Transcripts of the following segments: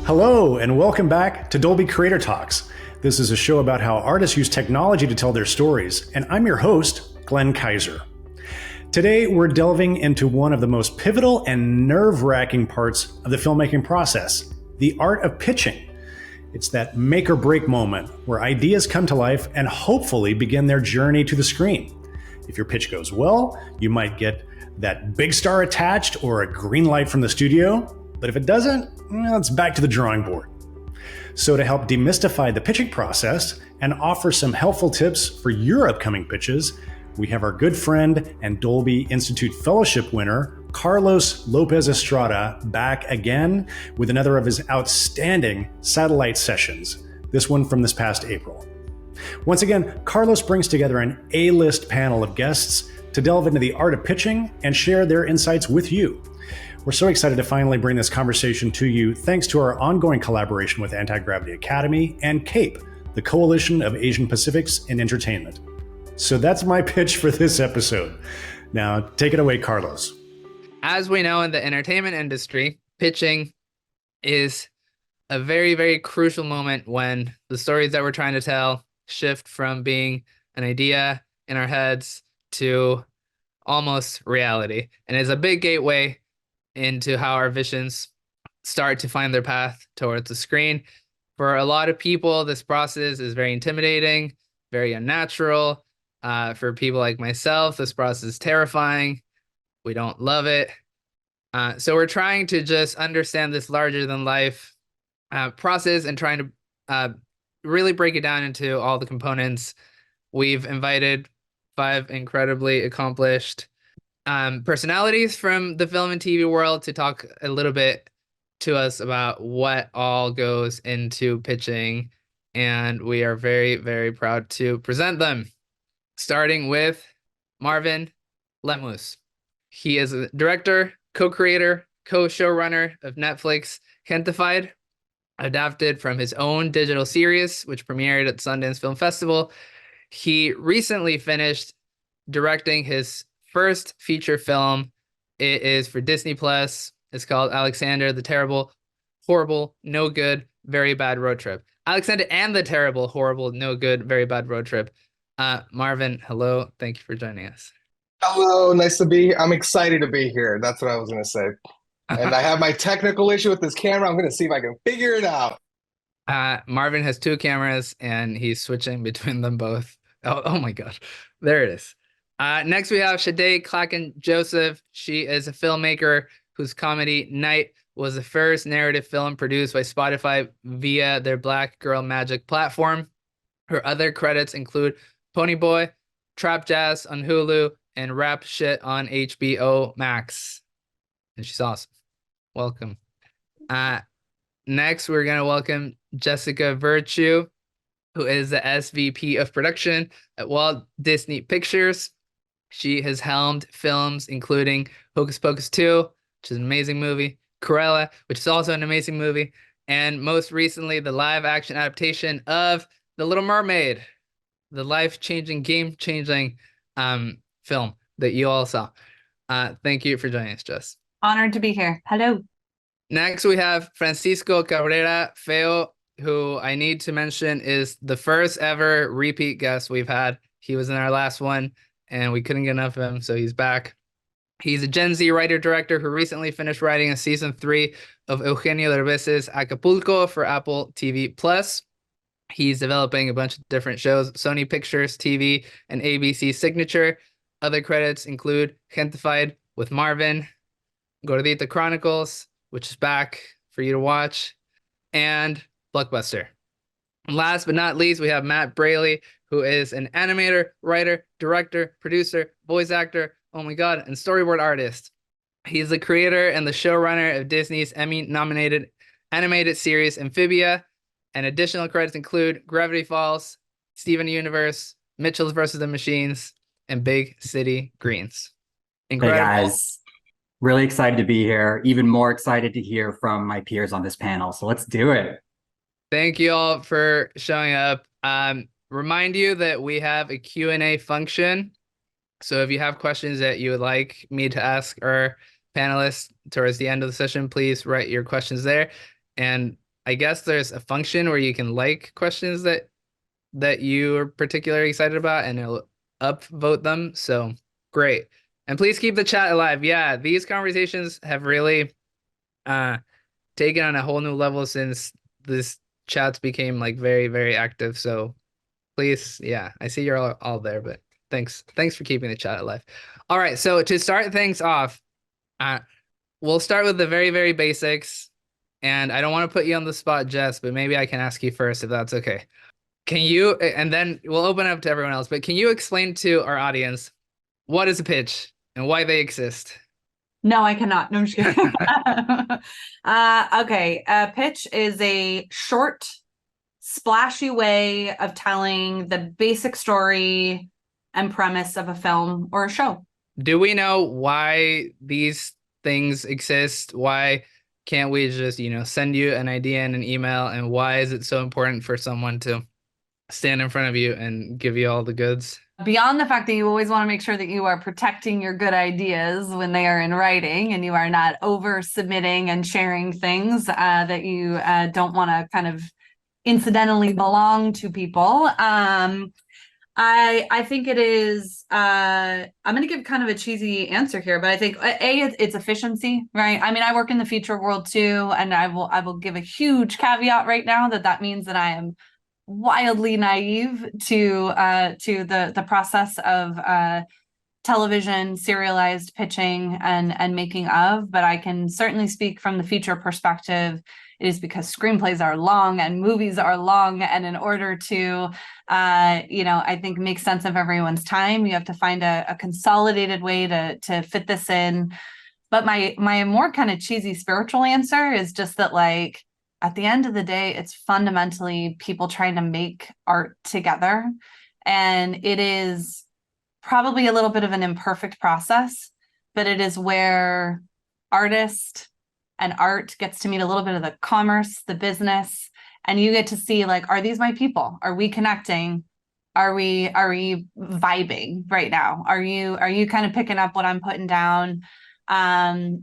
Hello, and welcome back to Dolby Creator Talks. This is a show about how artists use technology to tell their stories, and I'm your host, Glenn Kaiser. Today, we're delving into one of the most pivotal and nerve-wracking parts of the filmmaking process, the art of pitching. It's that make or break moment where ideas come to life and hopefully begin their journey to the screen. If your pitch goes well, you might get that big star attached or a green light from the studio. But if it doesn't, well, it's back to the drawing board. So to help demystify the pitching process and offer some helpful tips for your upcoming pitches, we have our good friend and Dolby Institute Fellowship winner, Carlos López Estrada, back again with another of his outstanding satellite sessions, this one from this past April. Once again, Carlos brings together an A-list panel of guests to delve into the art of pitching and share their insights with you. We're so excited to finally bring this conversation to you thanks to our ongoing collaboration with Anti-Gravity Academy and CAPE, the Coalition of Asian Pacifics in Entertainment. So that's my pitch for this episode. Now, take it away, Carlos. As we know in the entertainment industry, pitching is a very, very crucial moment when the stories that we're trying to tell shift from being an idea in our heads to almost reality. And it's a big gateway into how our visions start to find their path towards the screen. For a lot of people, this process is very intimidating, very unnatural. For people like myself, this process is terrifying. We don't love it. So we're trying to just understand this larger than life process and trying to really break it down into all the components. We've invited 5 incredibly accomplished personalities from the film and TV world to talk a little bit to us about what all goes into pitching. And we are very, very proud to present them. Starting with Marvin Lemus. He is a director, co-creator, co-showrunner of Netflix Gentefied, adapted from his own digital series, which premiered at Sundance Film Festival. He recently finished directing his first feature film. It is for Disney Plus. It's called Alexander the Terrible, Horrible, No Good, Very Bad Road Trip. Alexander and the Terrible, Horrible, No Good, Very Bad Road Trip. Marvin, hello. Thank you for joining us. Hello, nice to be. I'm excited to be here. That's what I was going to say. And I have my technical issue with this camera. I'm going to see if I can figure it out. Marvin has 2 cameras and he's switching between them both. Oh my God. There it is. Next, we have Sadé Clacken Joseph. She is a filmmaker whose comedy Night was the first narrative film produced by Spotify via their Black Girl Magic platform. Her other credits include Ponyboy, Trap Jazz on Hulu, and Rap Shit on HBO Max. And she's awesome. Welcome. Next, we're going to welcome Jessica Virtue, who is the SVP of production at Walt Disney Pictures. She has helmed films including Hocus Pocus 2, which is an amazing movie, Cruella, which is also an amazing movie, and most recently, the live-action adaptation of The Little Mermaid, the life-changing, game-changing film that you all saw. Thank you for joining us, Jess. Honored to be here. Hello. Next, we have Francisco Cabrera-Feo, who I need to mention is the first ever repeat guest we've had. He was in our last one, and we couldn't get enough of him, so he's back. He's a Gen Z writer-director who recently finished writing a season 3 of Eugenio Derbez's Acapulco for Apple TV+. He's developing a bunch of different shows, Sony Pictures TV and ABC Signature. Other credits include Gentefied with Marvin, Gordita Chronicles, which is back for you to watch, and Blockbuster. And last but not least, we have Matt Braley, who is an animator, writer, director, producer, voice actor, oh my God, and storyboard artist. He's the creator and the showrunner of Disney's Emmy-nominated animated series Amphibia, and additional credits include Gravity Falls, Steven Universe, Mitchell's vs. the Machines, and Big City Greens. Incredible. Hey guys, really excited to be here. Even more excited to hear from my peers on this panel. So let's do it. Thank you all for showing up. Remind you that we have a Q&A function. So if you have questions that you would like me to ask our panelists towards the end of the session, please write your questions there. And I guess there's a function where you can like questions that you are particularly excited about, and it'll upvote them. So great. And please keep the chat alive. Yeah, these conversations have really taken on a whole new level since this chats became like very, very active. So please, yeah, I see you're all there, but thanks for keeping the chat alive. All right, so to start things off, we'll start with the very, very basics. And I don't want to put you on the spot, Jess, but maybe I can ask you first if that's okay. Can you, and then we'll open up to everyone else, but can you explain to our audience what is a pitch and why they exist? No, I cannot. No, I'm just kidding. Okay. A pitch is a short, splashy way of telling the basic story and premise of a film or a show. Do we know why these things exist? Why can't we just, send you an idea in an email? And why is it so important for someone to stand in front of you and give you all the goods? Beyond the fact that you always want to make sure that you are protecting your good ideas when they are in writing and you are not over submitting and sharing things that you don't want to kind of incidentally belong to people. I think it is, I'm going to give kind of a cheesy answer here, but I think it's efficiency, right? I mean, I work in the feature world too, and I will give a huge caveat right now that means that I am wildly naive to the process of television serialized pitching and making of, but I can certainly speak from the feature perspective. It is because screenplays are long and movies are long, and in order to I think make sense of everyone's time, you have to find a consolidated way to fit this in. But my more kind of cheesy spiritual answer is just that, like, at the end of the day, it's fundamentally people trying to make art together. And it is probably a little bit of an imperfect process, but it is where artist and art gets to meet a little bit of the commerce, the business, and you get to see, like, are these my people? Are we connecting? Are we vibing right now? Are you kind of picking up what I'm putting down? And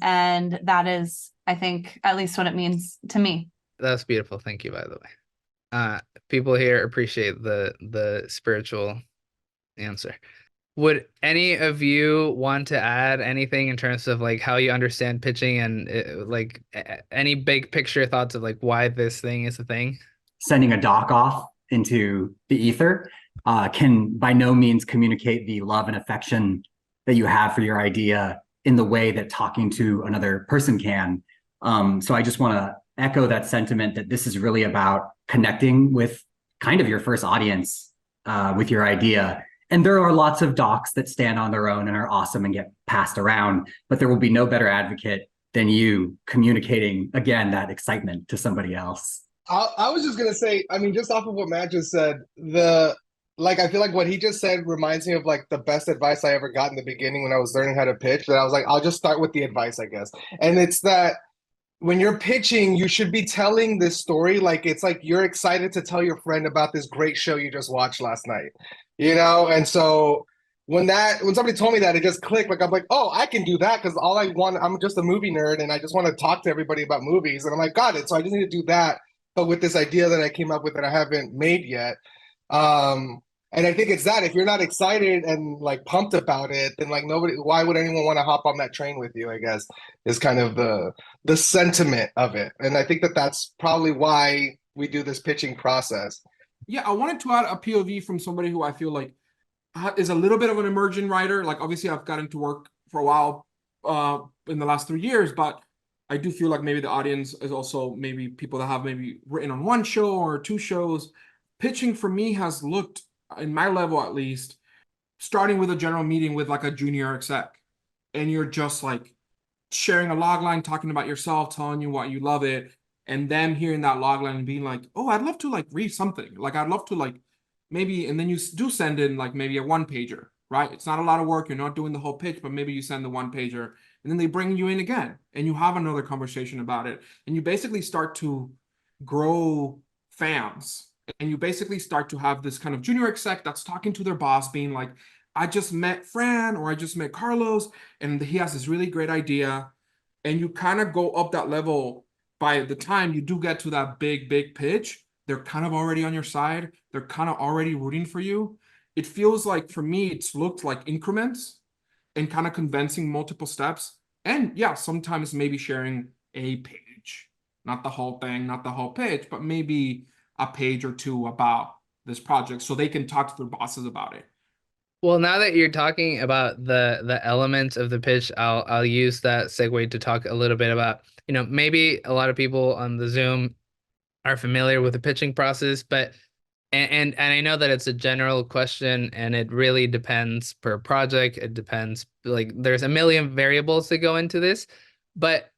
that is, I think, at least what it means to me. That's beautiful. Thank you, by the way. People here appreciate the spiritual answer. Would any of you want to add anything in terms of like how you understand pitching and like any big picture thoughts of like why this thing is a thing? Sending a doc off into the ether can by no means communicate the love and affection that you have for your idea in the way that talking to another person can. So I just want to echo that sentiment that this is really about connecting with kind of your first audience with your idea. And there are lots of docs that stand on their own and are awesome and get passed around, but there will be no better advocate than you communicating, again, that excitement to somebody else. I was just going to say, I mean, just off of what Matt just said, I feel like what he just said reminds me of like the best advice I ever got in the beginning when I was learning how to pitch, that I was like, I'll just start with the advice, I guess. And it's that when you're pitching, you should be telling this story like it's like you're excited to tell your friend about this great show you just watched last night, And so when somebody told me that, it just clicked. Like I'm like, oh, I can do that because I'm just a movie nerd and I just want to talk to everybody about movies. And I'm like, got it. So I just need to do that, but with this idea that I came up with that I haven't made yet. And I think it's that if you're not excited and like pumped about it, then like why would anyone want to hop on that train with you, I guess, is kind of the sentiment of it. And I think that's probably why we do this pitching process. Yeah, I wanted to add a POV from somebody who I feel like is a little bit of an emerging writer. Like obviously I've gotten to work for a while in the last 3 years, but I do feel like maybe the audience is also maybe people that have maybe written on one show or two shows. Pitching for me has looked, in my level at least, starting with a general meeting with like a junior exec, and you're just like sharing a log line, talking about yourself, telling you why you love it, and them hearing that log line and being like, oh, I'd love to like read something. Like I'd love to like maybe, and then you do send in like maybe a one pager, right? It's not a lot of work. You're not doing the whole pitch, but maybe you send the one pager and then they bring you in again and you have another conversation about it. And you basically start to grow fans. And you basically start to have this kind of junior exec that's talking to their boss being like, I just met Fran or I just met Carlos and he has this really great idea. And you kind of go up that level by the time you do get to that big pitch, they're kind of already on your side. They're kind of already rooting for you. It feels like, for me, it's looked like increments and kind of condensing multiple steps. And yeah, sometimes maybe sharing a page, not the whole thing, not the whole page, but maybe a page or two about this project so they can talk to their bosses about it. Well, now that you're talking about the elements of the pitch, I'll use that segue to talk a little bit about, maybe a lot of people on the Zoom are familiar with the pitching process, but and I know that it's a general question and it really depends per project. It depends, like there's a million variables that go into this, but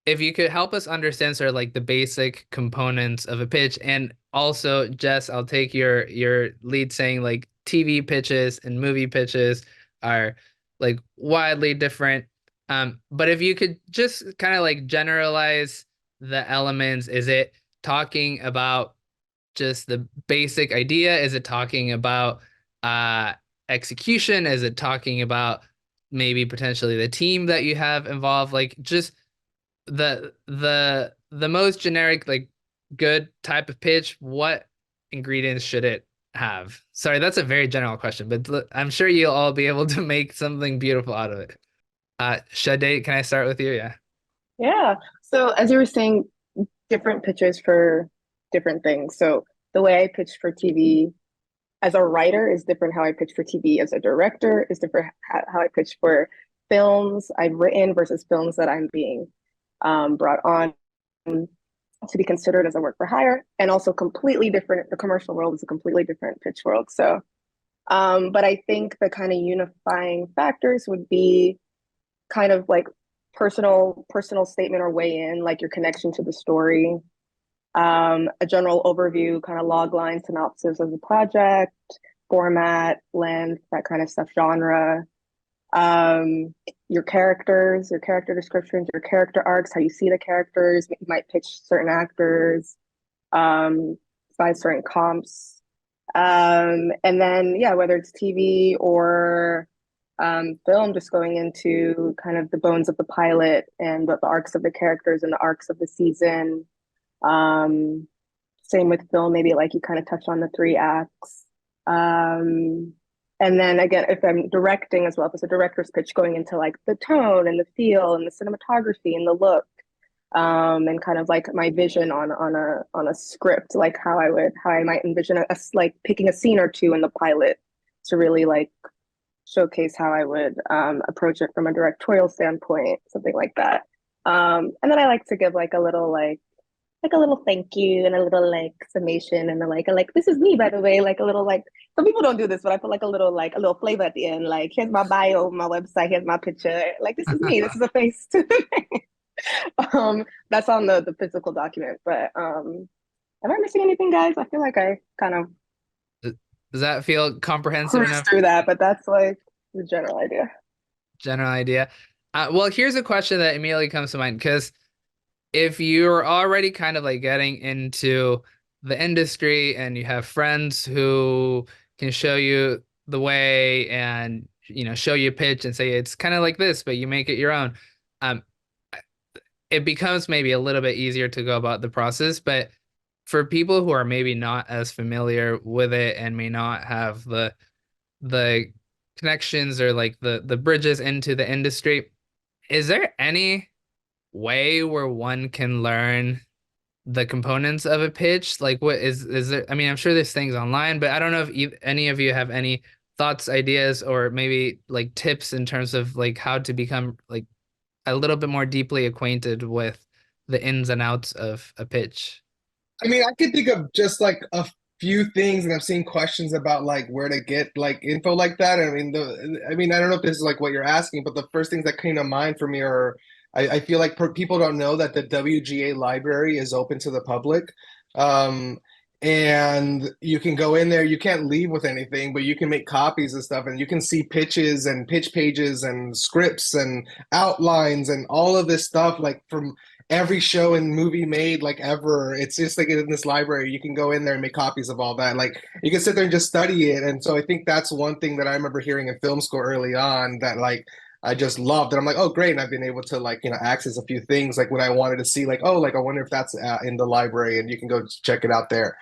if you could help us understand sort of like the basic components of a pitch. And also, Jess, I'll take your lead saying like TV pitches and movie pitches are like widely different. But if you could just kind of like generalize the elements, is it talking about just the basic idea? Is it talking about execution? Is it talking about maybe potentially the team that you have involved? Like just the most generic, like good type of pitch, what ingredients should it have? Sorry, that's a very general question, but I'm sure you'll all be able to make something beautiful out of it. Sadé, can I start with you? Yeah. Yeah. So as you were saying, different pitches for different things. So the way I pitch for TV as a writer is different. How I pitch for TV as a director is different. How I pitch for films I've written versus films that I'm being brought on to be considered as a work for hire, and also completely different. The commercial world is a completely different pitch world. So, but I think the kind of unifying factors would be kind of like personal statement or weigh in, like your connection to the story, a general overview, kind of log line synopsis of the project, format, length, that kind of stuff, genre, your characters, your character descriptions, your character arcs, how you see the characters. You might pitch certain actors, by certain comps, and then yeah, whether it's TV or film, just going into kind of the bones of the pilot and the arcs of the characters and the arcs of the season. Same with film, maybe like you kind of touch on the 3 acts. And then again, if I'm directing as well, if it's a director's pitch, going into like the tone and the feel and the cinematography and the look, and kind of like my vision on a script, like how I might envision like picking a scene or two in the pilot to really like showcase how I would approach it from a directorial standpoint, something like that. And then I like to give like a little thank you and a little like summation and like this is me, by the way, like a little like, some people don't do this, but I put like a little flavor at the end, like here's my bio, my website, here's my picture, like this is me, this is a face to that's on the physical document. But am I missing anything, guys? I feel like I kind of Does that feel comprehensive enough? through that, but that's like the general idea. Well, here's a question that immediately comes to mind, because if you're already kind of like getting into the industry and you have friends who can show you the way and show you a pitch and say it's kind of like this, but you make it your own, it becomes maybe a little bit easier to go about the process. But for people who are maybe not as familiar with it and may not have the connections or like the bridges into the industry, is there any way where one can learn the components of a pitch? Like, what is there? I mean, I'm sure there's things online, but I don't know if any of you have any thoughts, ideas, or maybe like tips in terms of like how to become like a little bit more deeply acquainted with the ins and outs of a pitch. I mean, I could think of just like a few things, and I've seen questions about like where to get like info like that. I mean, I don't know if this is like what you're asking, but the first things that came to mind for me are, I feel like people don't know that the WGA library is open to the public. And you can go in there, you can't leave with anything, but you can make copies and stuff, and you can see pitches and pitch pages and scripts and outlines and all of this stuff, like from every show and movie made like ever. It's just like in this library, you can go in there and make copies of all that. Like you can sit there and just study it. And so I think that's one thing that I remember hearing in film school early on, that like I just loved. And I'm like, oh, great. And I've been able to like, access a few things like when I wanted to see like, oh, like I wonder if that's in the library and you can go check it out there.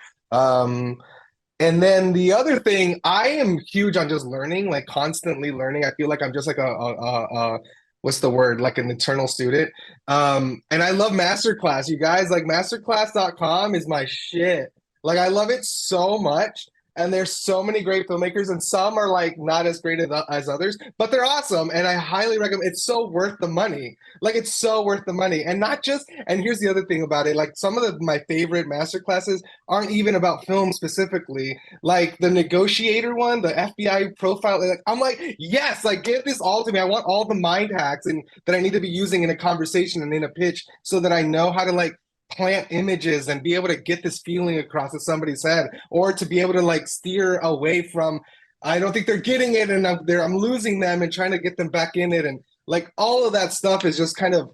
And then the other thing, I am huge on just learning, like constantly learning. I feel like I'm just like a what's the word? Like an eternal student. And I love Masterclass. You guys, like masterclass.com is my shit. Like I love it so much. And there's so many great filmmakers, and some are like not as great as others, but they're awesome. And I highly recommend. It's so worth the money. Like it's so worth the money. And not just. And here's the other thing about it. Like some of my favorite master classes aren't even about film specifically. Like the negotiator one, the FBI profile. Like, I'm like, yes, like give this all to me. I want all the mind hacks and that I need to be using in a conversation and in a pitch, so that I know how to like plant images and be able to get this feeling across to somebody's head, or to be able to like steer away from, I don't think they're getting it and I'm losing them, and trying to get them back in it. And like all of that stuff is just kind of,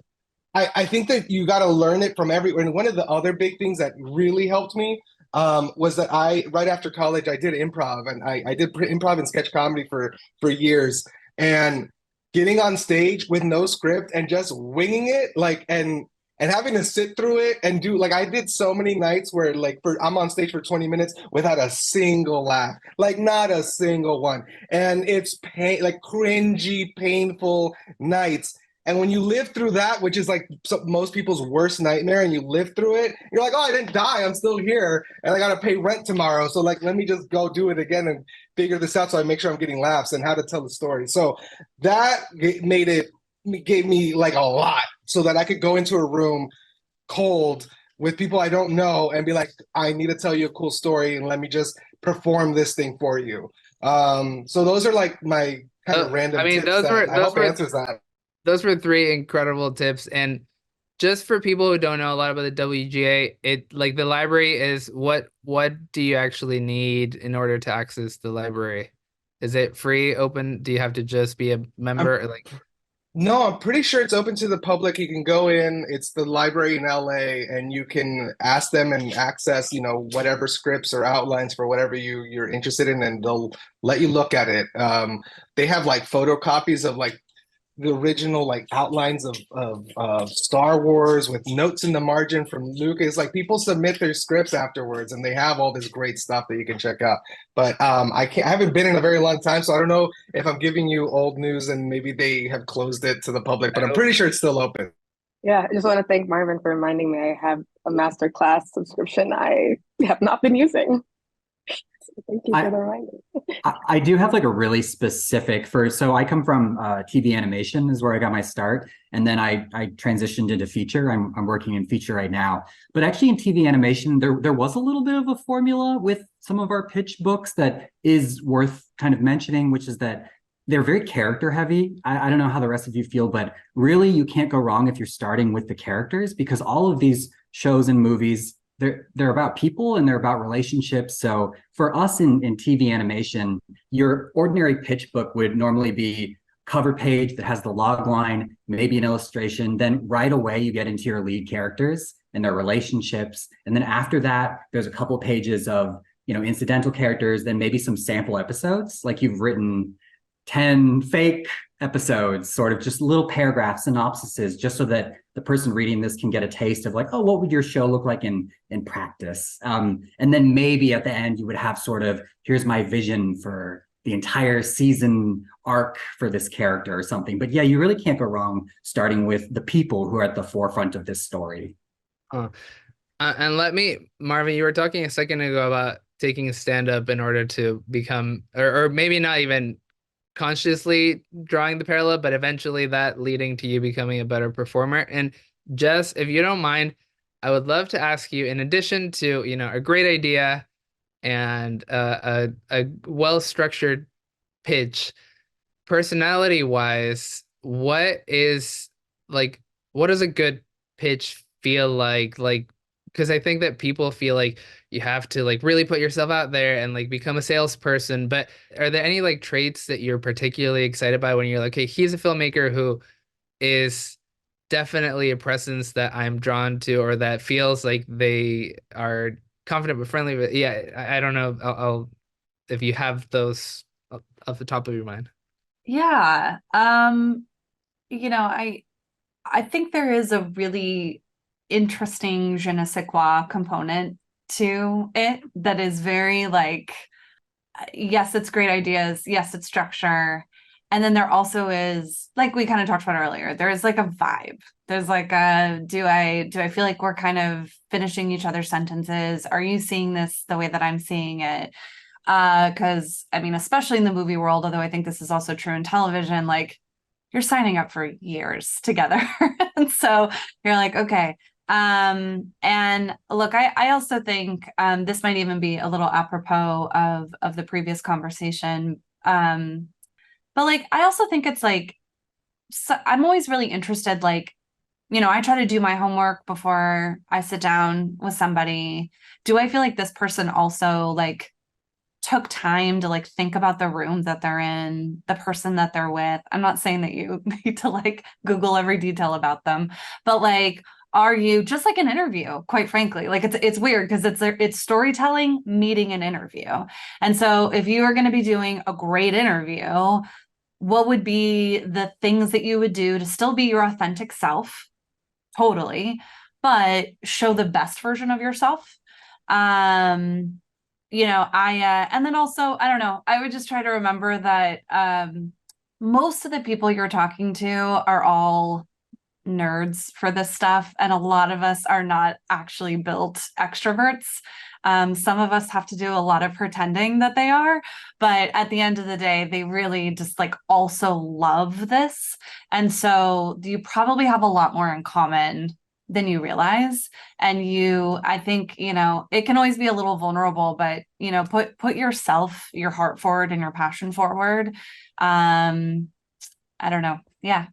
I think that you got to learn it from everywhere. And one of the other big things that really helped me was that right after college, I did improv, and I did improv and sketch comedy for years, and getting on stage with no script and just winging it, like, and having to sit through it and do, like, I did so many nights where like I'm on stage for 20 minutes without a single laugh, like not a single one. And it's like cringy, painful nights. And when you live through that, which is like most people's worst nightmare, and you live through it, you're like, oh, I didn't die. I'm still here. And I got to pay rent tomorrow. So like, let me just go do it again and figure this out so I make sure I'm getting laughs and how to tell the story. So that gave me like a lot, so that I could go into a room cold with people I don't know and be like, I need to tell you a cool story and let me just perform this thing for you. So those are like my kind of random tips. I hope answers that. Those were three incredible tips. And just for people who don't know a lot about the WGA, it like the library is what do you actually need in order to access the library? Is it free, open? Do you have to just be a member? No, I'm pretty sure it's open to the public. You can go in. It's the library in LA, and you can ask them and access, whatever scripts or outlines for whatever you're interested in, and they'll let you look at it. They have like photocopies of like the original like outlines of Star Wars with notes in the margin from Lucas. Like people submit their scripts afterwards, and they have all this great stuff that you can check out. But I haven't been in a very long time, so I don't know if I'm giving you old news and maybe they have closed it to the public, but I'm pretty sure it's still open. Yeah, I just want to thank Marvin for reminding me I have a masterclass subscription I have not been using. Thank you for the reminder. I do have like a really specific so I come from TV animation is where I got my start. And then I transitioned into feature. I'm working in feature right now. But actually in TV animation, there was a little bit of a formula with some of our pitch books that is worth kind of mentioning, which is that they're very character heavy. I don't know how the rest of you feel, but really you can't go wrong if you're starting with the characters, because all of these shows and movies, they're about people and they're about relationships. So for us in TV animation, your ordinary pitch book would normally be cover page that has the log line, maybe an illustration. Then right away you get into your lead characters and their relationships. And then after that, there's a couple pages of, incidental characters, then maybe some sample episodes, like you've written 10 fake episodes, sort of just little paragraph synopsises, just so that the person reading this can get a taste of like, oh, what would your show look like in practice? And then maybe at the end you would have sort of, here's my vision for the entire season arc for this character or something. But yeah, you really can't go wrong starting with the people who are at the forefront of this story. And Marvin, you were talking a second ago about taking a stand-up in order to become, or maybe not even consciously drawing the parallel, but eventually that leading to you becoming a better performer. And Jess, if you don't mind, I would love to ask you, in addition to, a great idea and a well-structured pitch, personality-wise, what does a good pitch feel like? Because I think that people feel like you have to really put yourself out there and become a salesperson. But are there any traits that you're particularly excited by when you're like, hey, he's a filmmaker who is definitely a presence that I'm drawn to, or that feels like they are confident but friendly? But yeah, I don't know. I'll if you have those off the top of your mind. Yeah. I think there is a really interesting je ne sais quoi component to it that is very like, yes, it's great ideas. Yes, it's structure. And then there also is, like we kind of talked about earlier, there is like a vibe. There's like a, do I feel like we're kind of finishing each other's sentences? Are you seeing this the way that I'm seeing it? Because I mean, especially in the movie world, although I think this is also true in television, like you're signing up for years together. And so you're like, okay. And look, I also think this might even be a little apropos of the previous conversation. But like I also think it's like, so I'm always really interested, like, I try to do my homework before I sit down with somebody. Do I feel like this person also like took time to like think about the room that they're in, the person that they're with? I'm not saying that you need to like Google every detail about them, but like, are you just like an interview, quite frankly? Like it's weird because it's storytelling meeting an interview. And so if you are going to be doing a great interview, what would be the things that you would do to still be your authentic self? Totally, but show the best version of yourself. And then also, I don't know, I would just try to remember that most of the people you're talking to are all nerds for this stuff, and a lot of us are not actually built extroverts. Some of us have to do a lot of pretending that they are, but at the end of the day, they really just like also love this. And so you probably have a lot more in common than you realize. And I think, it can always be a little vulnerable, but put yourself, your heart forward and your passion forward. I don't know. Yeah.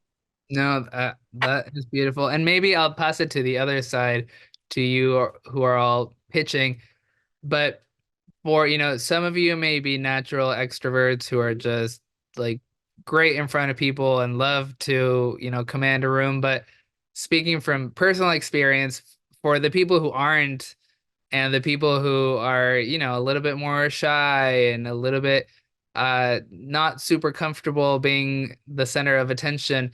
No, that is beautiful. And maybe I'll pass it to the other side, to you who are all pitching. But for, some of you may be natural extroverts who are just like great in front of people and love to, command a room. But speaking from personal experience, for the people who aren't, and the people who are, a little bit more shy and a little bit not super comfortable being the center of attention,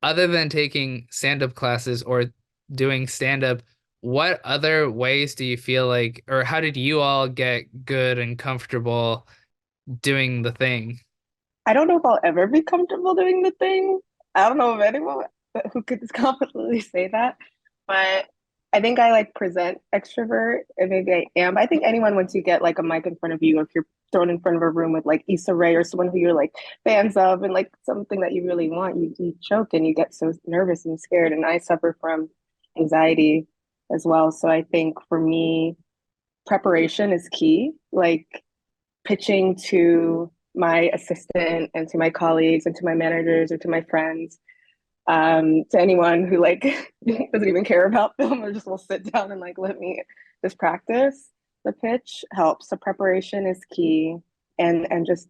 other than taking stand-up classes or doing stand-up, what other ways do you feel like, or how did you all get good and comfortable doing the thing? I don't know if I'll ever be comfortable doing the thing. I don't know of anyone who could confidently say that, but I think I like present extrovert, and maybe I am. But I think anyone, once you get like a mic in front of you, or if you're thrown in front of a room with like Issa Rae or someone who you're like fans of, and like something that you really want, you choke and you get so nervous and scared. And I suffer from anxiety as well. So I think for me, preparation is key. Like pitching to my assistant and to my colleagues and to my managers or to my friends, to anyone who like doesn't even care about film or just will sit down and like let me just practice the pitch helps. So preparation is key, and just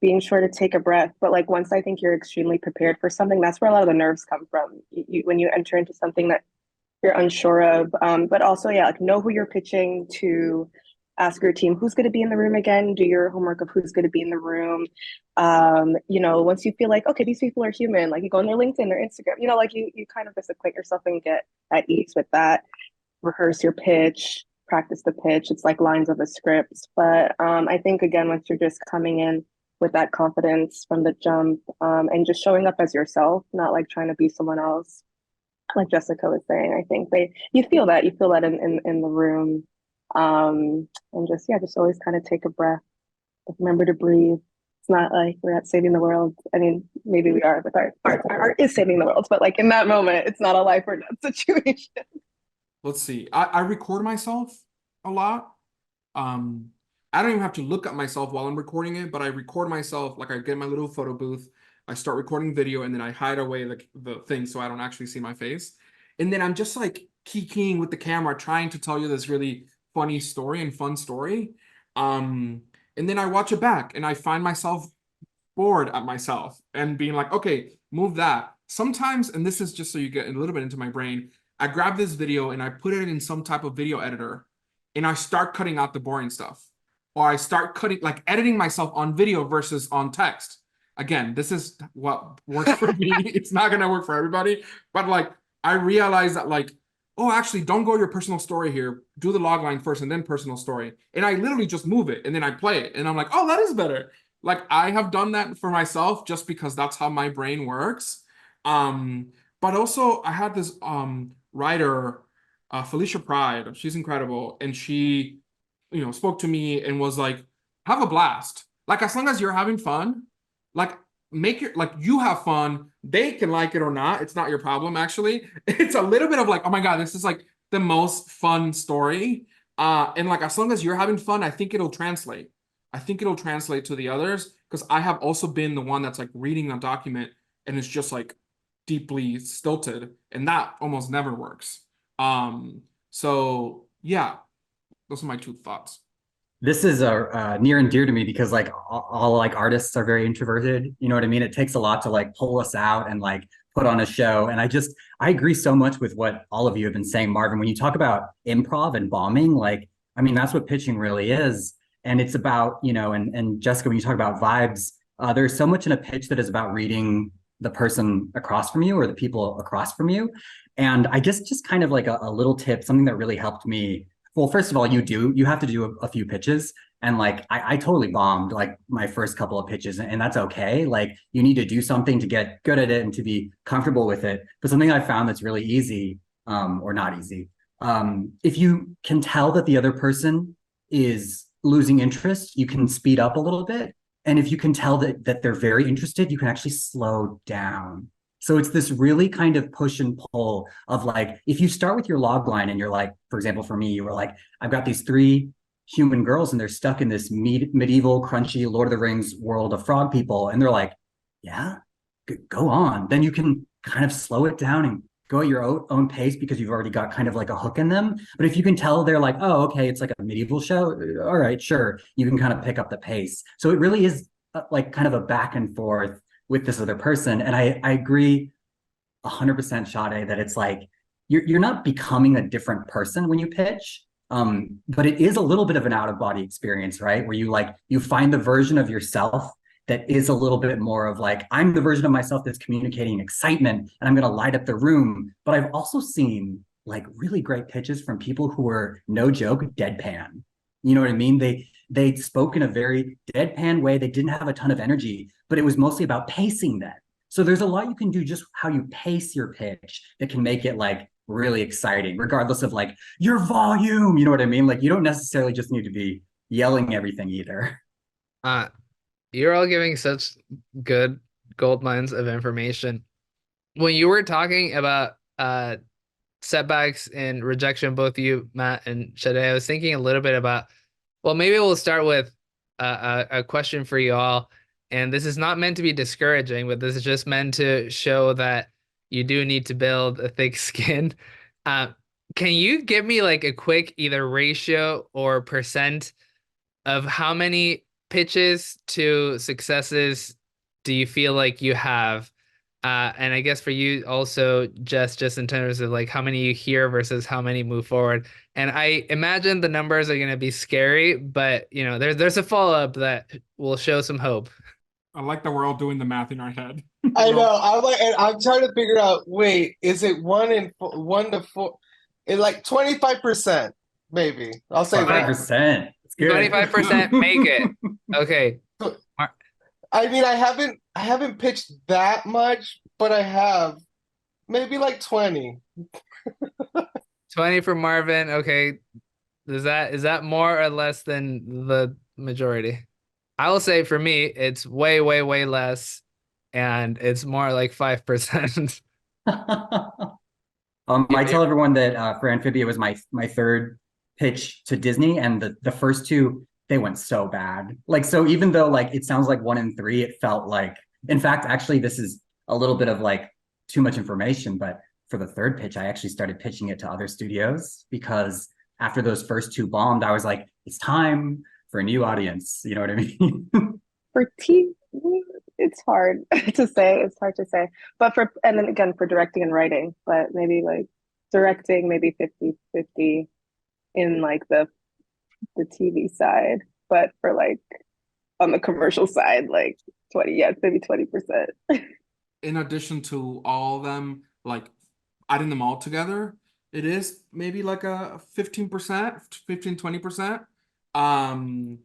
being sure to take a breath. But like once I think you're extremely prepared for something, that's where a lot of the nerves come from. When you enter into something that you're unsure of, but also like know who you're pitching to. Ask your team who's going to be in the room again. Do your homework of who's going to be in the room. Once you feel like, okay, these people are human, like you go on their LinkedIn, their Instagram, like you kind of just acquaint yourself and get at ease with that. Rehearse your pitch, practice the pitch. It's like lines of a script. But I think, again, once you're just coming in with that confidence from the jump, and just showing up as yourself, not like trying to be someone else, like Jessica was saying, I think you feel that in the room. And just always kind of take a breath, remember to breathe. It's not like we're not saving the world. I mean, maybe we are, with our art is saving the world, but like in that moment, it's not a life or death situation. Let's see. I record myself a lot. I don't even have to look at myself while I'm recording it, but I record myself. Like I get my little photo booth, I start recording video, and then I hide away the thing so I don't actually see my face. And then I'm just like keying with the camera, trying to tell you this really funny story and fun story. And then I watch it back and I find myself bored at myself and being like, okay, move that. Sometimes, and this is just so you get a little bit into my brain, I grab this video and I put it in some type of video editor and I start cutting out the boring stuff. Or I start editing myself on video versus on text. again, this is what works for me. It's not gonna work for everybody, but like I realized that like, oh, actually, don't go your personal story here. Do the log line first and then personal story. And I literally just move it and then I play it. And I'm like, oh, that is better. Like I have done that for myself just because that's how my brain works. But also I had this writer, Felicia Pride. She's incredible. And she, spoke to me and was like, have a blast. Like as long as you're having fun, like make it like you have fun. They can like it or not. It's not your problem, actually. It's a little bit of like, oh my God, this is like the most fun story. And like as long as you're having fun, I think it'll translate. I think it'll translate to the others because I have also been the one that's like reading a document and it's just like deeply stilted, and that almost never works. So yeah, those are my two thoughts. This is near and dear to me because like all like artists are very introverted. You know what I mean? It takes a lot to like pull us out and like put on a show. And I agree so much with what all of you have been saying, Marvin. When you talk about improv and bombing, like, I mean, that's what pitching really is. And it's about, and Jessica, when you talk about vibes, there's so much in a pitch that is about reading the person across from you or the people across from you. And I guess just kind of like a little tip, something that really helped me. Well, first of all, you have to do a few pitches. And like, I totally bombed like my first couple of pitches, and that's okay. Like you need to do something to get good at it and to be comfortable with it. But something I found that's really easy, or not easy, if you can tell that the other person is losing interest, you can speed up a little bit. And if you can tell that they're very interested, you can actually slow down. So it's this really kind of push and pull of like, if you start with your log line and you're like, for example, for me, you were like, I've got these 3 human girls and they're stuck in this medieval, crunchy Lord of the Rings world of frog people. And they're like, yeah, go on. Then you can kind of slow it down and go at your own pace because you've already got kind of like a hook in them. But if you can tell they're like, oh, okay, it's like a medieval show. All right, sure. You can kind of pick up the pace. So it really is like kind of a back and forth with this other person. And I agree 100% Sadé that it's like, you're not becoming a different person when you pitch, but it is a little bit of an out of body experience, right? Where you find the version of yourself that is a little bit more of like, I'm the version of myself that's communicating excitement and I'm going to light up the room. But I've also seen like really great pitches from people who were, no joke, deadpan. You know what I mean? They spoke in a very deadpan way. They didn't have a ton of energy, but it was mostly about pacing them. So there's a lot you can do just how you pace your pitch that can make it like really exciting, regardless of like your volume. You know what I mean? Like you don't necessarily just need to be yelling everything either. You're all giving such good gold mines of information. When you were talking about setbacks and rejection, both you, Matt, and Sadé, I was thinking a little bit about, well, maybe we'll start with a question for you all. And this is not meant to be discouraging, but this is just meant to show that you do need to build a thick skin. Can you give me like a quick either ratio or percent of how many pitches to successes do you feel like you have? And I guess for you also, just in terms of like how many you hear versus how many move forward. And I imagine the numbers are going to be scary, but there's a follow-up that will show some hope. I like that we're all doing the math in our head. I know. I'm like, and I'm trying to figure out. Wait, is it 1 to 4? It's like 25%, maybe. I'll say 25%. 25% make it. Okay. I mean, I haven't pitched that much, but I have maybe like 20. 20 for Marvin. Okay. Is that more or less than the majority? I will say for me, it's way, way, way less, and it's more like 5%. I tell everyone that for Amphibia was my 3rd pitch to Disney, and the first 2, they went so bad. Like, so even though like it sounds like 1 in 3, it felt like, in fact, actually, this is a little bit of like too much information, but for the 3rd pitch, I actually started pitching it to other studios because after those first 2 bombed, I was like, it's time for a new audience. You know what I mean? For TV, it's hard to say. It's hard to say. But and then again, for directing and writing, but maybe like directing, maybe 50-50 in like the TV side. But for like on the commercial side, like 20, yeah, maybe 20%. In addition to all of them, like adding them all together, it is maybe like a 15%, 20%.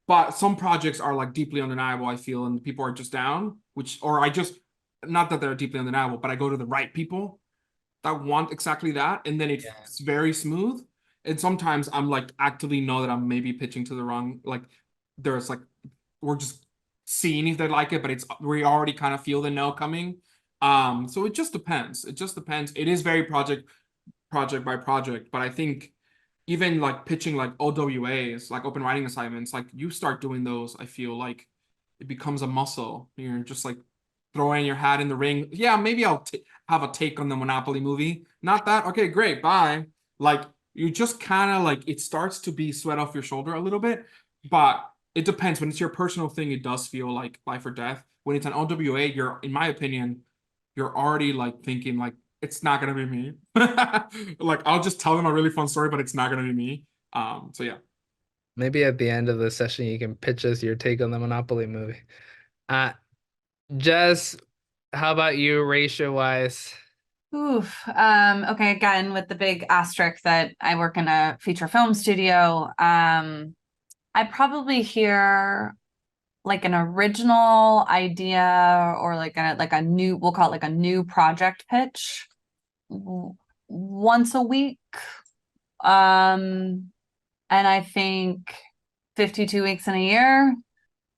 But some projects are like deeply undeniable, I feel, and people are just down, not that they're deeply undeniable, but I go to the right people that want exactly that, and then it's very smooth. And sometimes I'm like actively know that I'm maybe pitching to the wrong, like there's like, we're just seeing if they like it, but we already kind of feel the no coming. So it just depends. It is very project by project, but I think even like pitching like OWAs, like open writing assignments, like you start doing those, I feel like it becomes a muscle. You're just like throwing your hat in the ring. Yeah, maybe I'll have a take on the Monopoly movie. Not that. Okay, great. Bye. Like you just kind of like, it starts to be sweat off your shoulder a little bit, but it depends. When it's your personal thing, it does feel like life or death. When it's an OWA, in my opinion, you're already like thinking like, it's not gonna be me. Like I'll just tell them a really fun story, but it's not gonna be me. So yeah. Maybe at the end of the session, you can pitch us your take on the Monopoly movie. Jess, how about you, ratio-wise? Oof. Okay, again, with the big asterisk that I work in a feature film studio, I probably hear like an original idea or like a new, we'll call it like a new project pitch once a week. And I think 52 weeks in a year,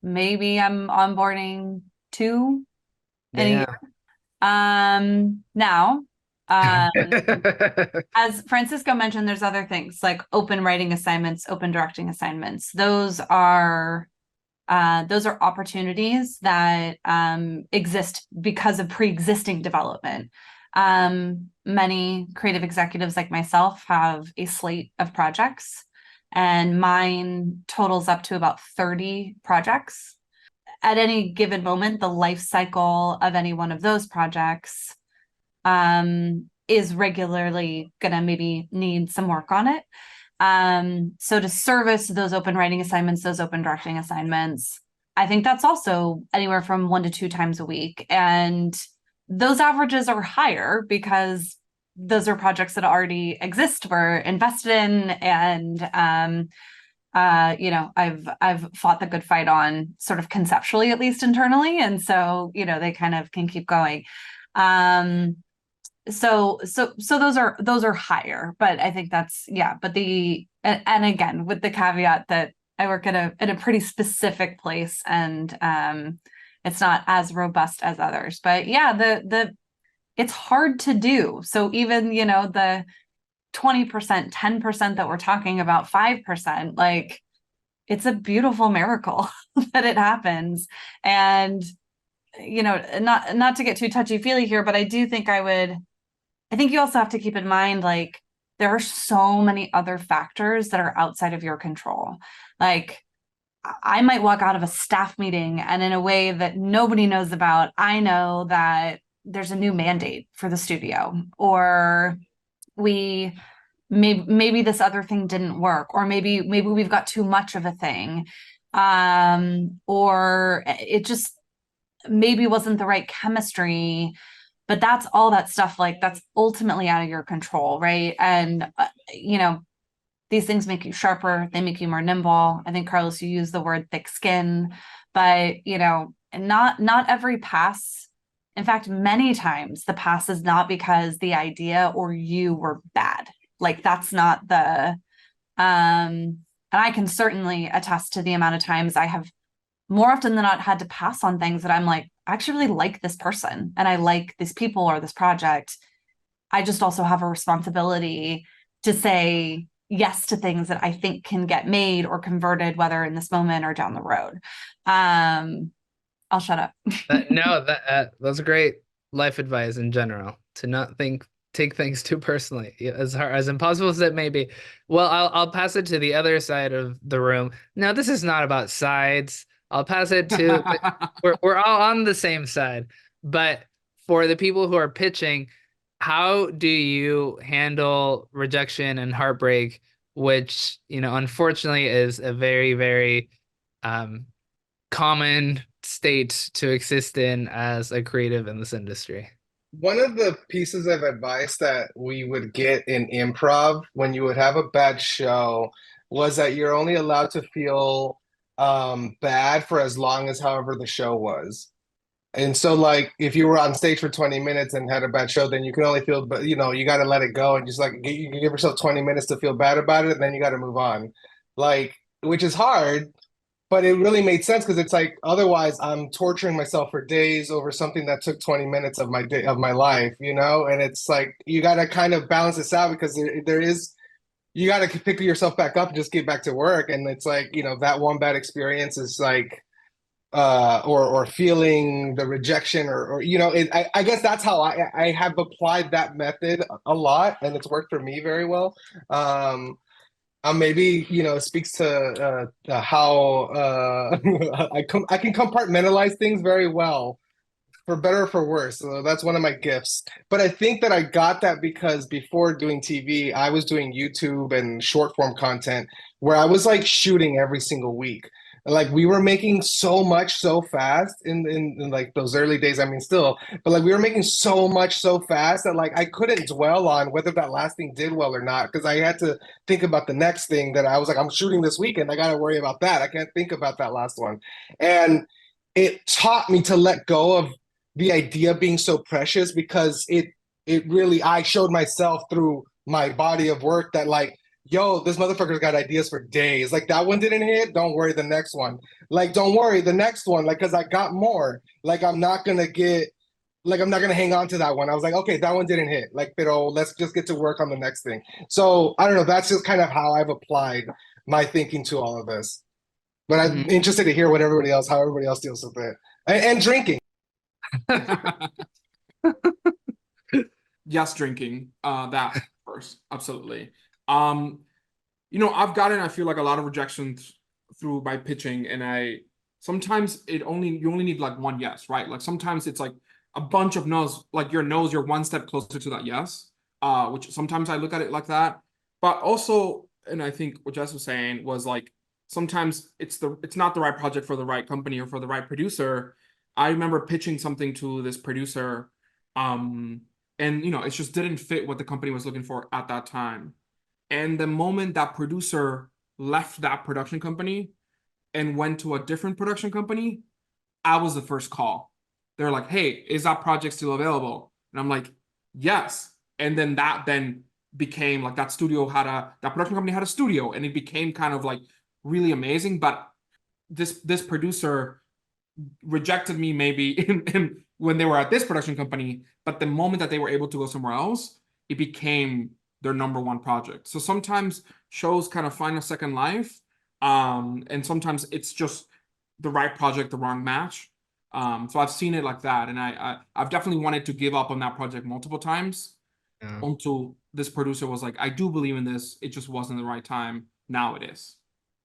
maybe I'm onboarding 2 in a year. Now, as Francisco mentioned, there's other things like open writing assignments, open directing assignments. Those are opportunities that exist because of pre-existing development. Many creative executives like myself have a slate of projects, and mine totals up to about 30 projects. At any given moment, the life cycle of any one of those projects is regularly gonna maybe need some work on it. So to service those open writing assignments, those open directing assignments, I think that's also anywhere from 1 to 2 times a week. And those averages are higher because those are projects that already exist, we're invested in, and I've fought the good fight on sort of conceptually, at least internally. And so, they kind of can keep going. So those are higher, but I think that's, but and again, with the caveat that I work at a pretty specific place, and it's not as robust as others, but it's hard to do. So even, the 20%, 10% that we're talking about, 5%, like it's a beautiful miracle that it happens. And, not to get too touchy-feely here, but I do think I think you also have to keep in mind, like, there are so many other factors that are outside of your control. Like, I might walk out of a staff meeting and in a way that nobody knows about, I know that there's a new mandate for the studio, or maybe this other thing didn't work, or maybe we've got too much of a thing, or it just maybe wasn't the right chemistry. But that's all that stuff, like, that's ultimately out of your control, right? And these things make you sharper, they make you more nimble. I think, Carlos, you use the word thick skin, but not every pass. In fact, many times the pass is not because the idea or you were bad. Like, that's not and I can certainly attest to the amount of times I have more often than not had to pass on things that I'm like, I actually really like this person and I like these people or this project. I just also have a responsibility to say yes to things that I think can get made or converted, whether in this moment or down the road. I'll shut up. That's great life advice in general, to not take things too personally, as impossible as it may be. Well, I'll pass it to the other side of the room. Now, this is not about sides. I'll pass it to we're all on the same side, but for the people who are pitching, how do you handle rejection and heartbreak, which unfortunately is a very, very common state to exist in as a creative in this industry. One of the pieces of advice that we would get in improv when you would have a bad show was that you're only allowed to feel bad for as long as however the show was. And so, like, if you were on stage for 20 minutes and had a bad show, then you can only feel, but you know, you got to let it go and just like you can give yourself 20 minutes to feel bad about it, and then you got to move on. Like, which is hard, but it really made sense because it's like otherwise I'm torturing myself for days over something that took 20 minutes of my day of my life, you know? And it's like you got to kind of balance this out because there is you got to pick yourself back up and just get back to work. And it's like, you know, that one bad experience is like or feeling the rejection or you know, I guess that's how I have applied that method a lot, and it's worked for me very well. Maybe, you know, it speaks to how I can compartmentalize things very well, for better or for worse. So that's one of my gifts. But I think that I got that because before doing TV, I was doing YouTube and short form content where I was like shooting every single week. Like we were making so much so fast in like those early days. I mean, still, but like we were making so much so fast that like I couldn't dwell on whether that last thing did well or not because I had to think about the next thing that I was like, I'm shooting this weekend. I got to worry about that. I can't think about that last one. And it taught me to let go of the idea being so precious because it really, I showed myself through my body of work that like, yo, this motherfucker's got ideas for days. Like that one didn't hit, don't worry, the next one. Like, don't worry, the next one, like, cause I got more. Like I'm not gonna hang on to that one. I was like, okay, that one didn't hit. Like, pero let's just get to work on the next thing. So I don't know, that's just kind of how I've applied my thinking to all of this. But I'm interested to hear how everybody else deals with it. And drinking. Yes, drinking. That first, absolutely. You know, I've gotten, I feel like a lot of rejections through my pitching, and sometimes you only need like one yes, right? Like sometimes it's like a bunch of no's, like your no's, you're one step closer to that yes. Which sometimes I look at it like that. But also, and I think what Jess was saying was like sometimes it's not the right project for the right company or for the right producer. I remember pitching something to this producer, and you know, it just didn't fit what the company was looking for at that time. And the moment that producer left that production company and went to a different production company, I was the first call. They're like, hey, is that project still available? And I'm like, yes. And then that became like that production company had a studio, and it became kind of like really amazing. But this producer rejected me maybe in when they were at this production company, but the moment that they were able to go somewhere else, it became their number one project. So sometimes shows kind of find a second life, and sometimes it's just the right project, the wrong match. So I've seen it like that, and I've definitely wanted to give up on that project multiple times until this producer was like, I do believe in this. It just wasn't the right time. Now it is.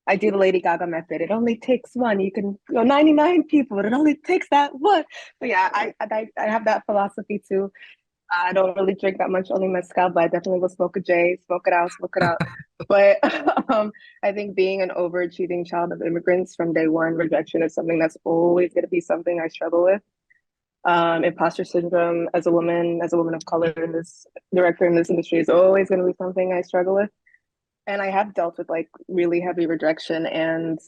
I do the Lady Gaga method. It only takes one. You can go 99 people, but it only takes that one. But yeah, I have that philosophy too. I don't really drink that much, only mezcal, but I definitely will smoke a J, smoke it out. But I think being an overachieving child of immigrants from day one, rejection is something that's always going to be something I struggle with. Imposter syndrome as a woman of color in this director in this industry is always going to be something I struggle with. And I have dealt with like really heavy rejection, and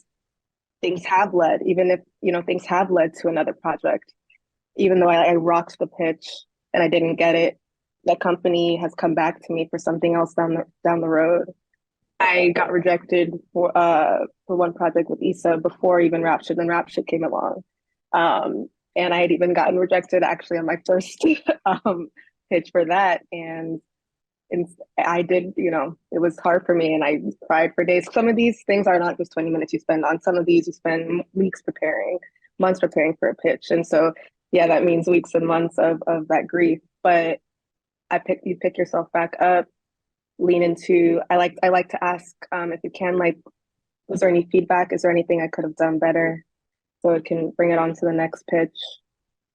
things have led, even if, you know, things have led to another project. Even though I rocked the pitch and I didn't get it, that company has come back to me for something else down the road. I got rejected for one project with Issa before even Rapture. Then Rapture came along, and I had even gotten rejected actually on my first pitch for that. And I did, you know, it was hard for me, and I cried for days. Some of these things are not just 20 minutes you spend on. Some of these you spend weeks preparing, months preparing for a pitch, and so yeah, that means weeks and months of that grief. But you pick yourself back up, lean into. I like to ask if you can, like, was there any feedback? Is there anything I could have done better, so it can bring it on to the next pitch.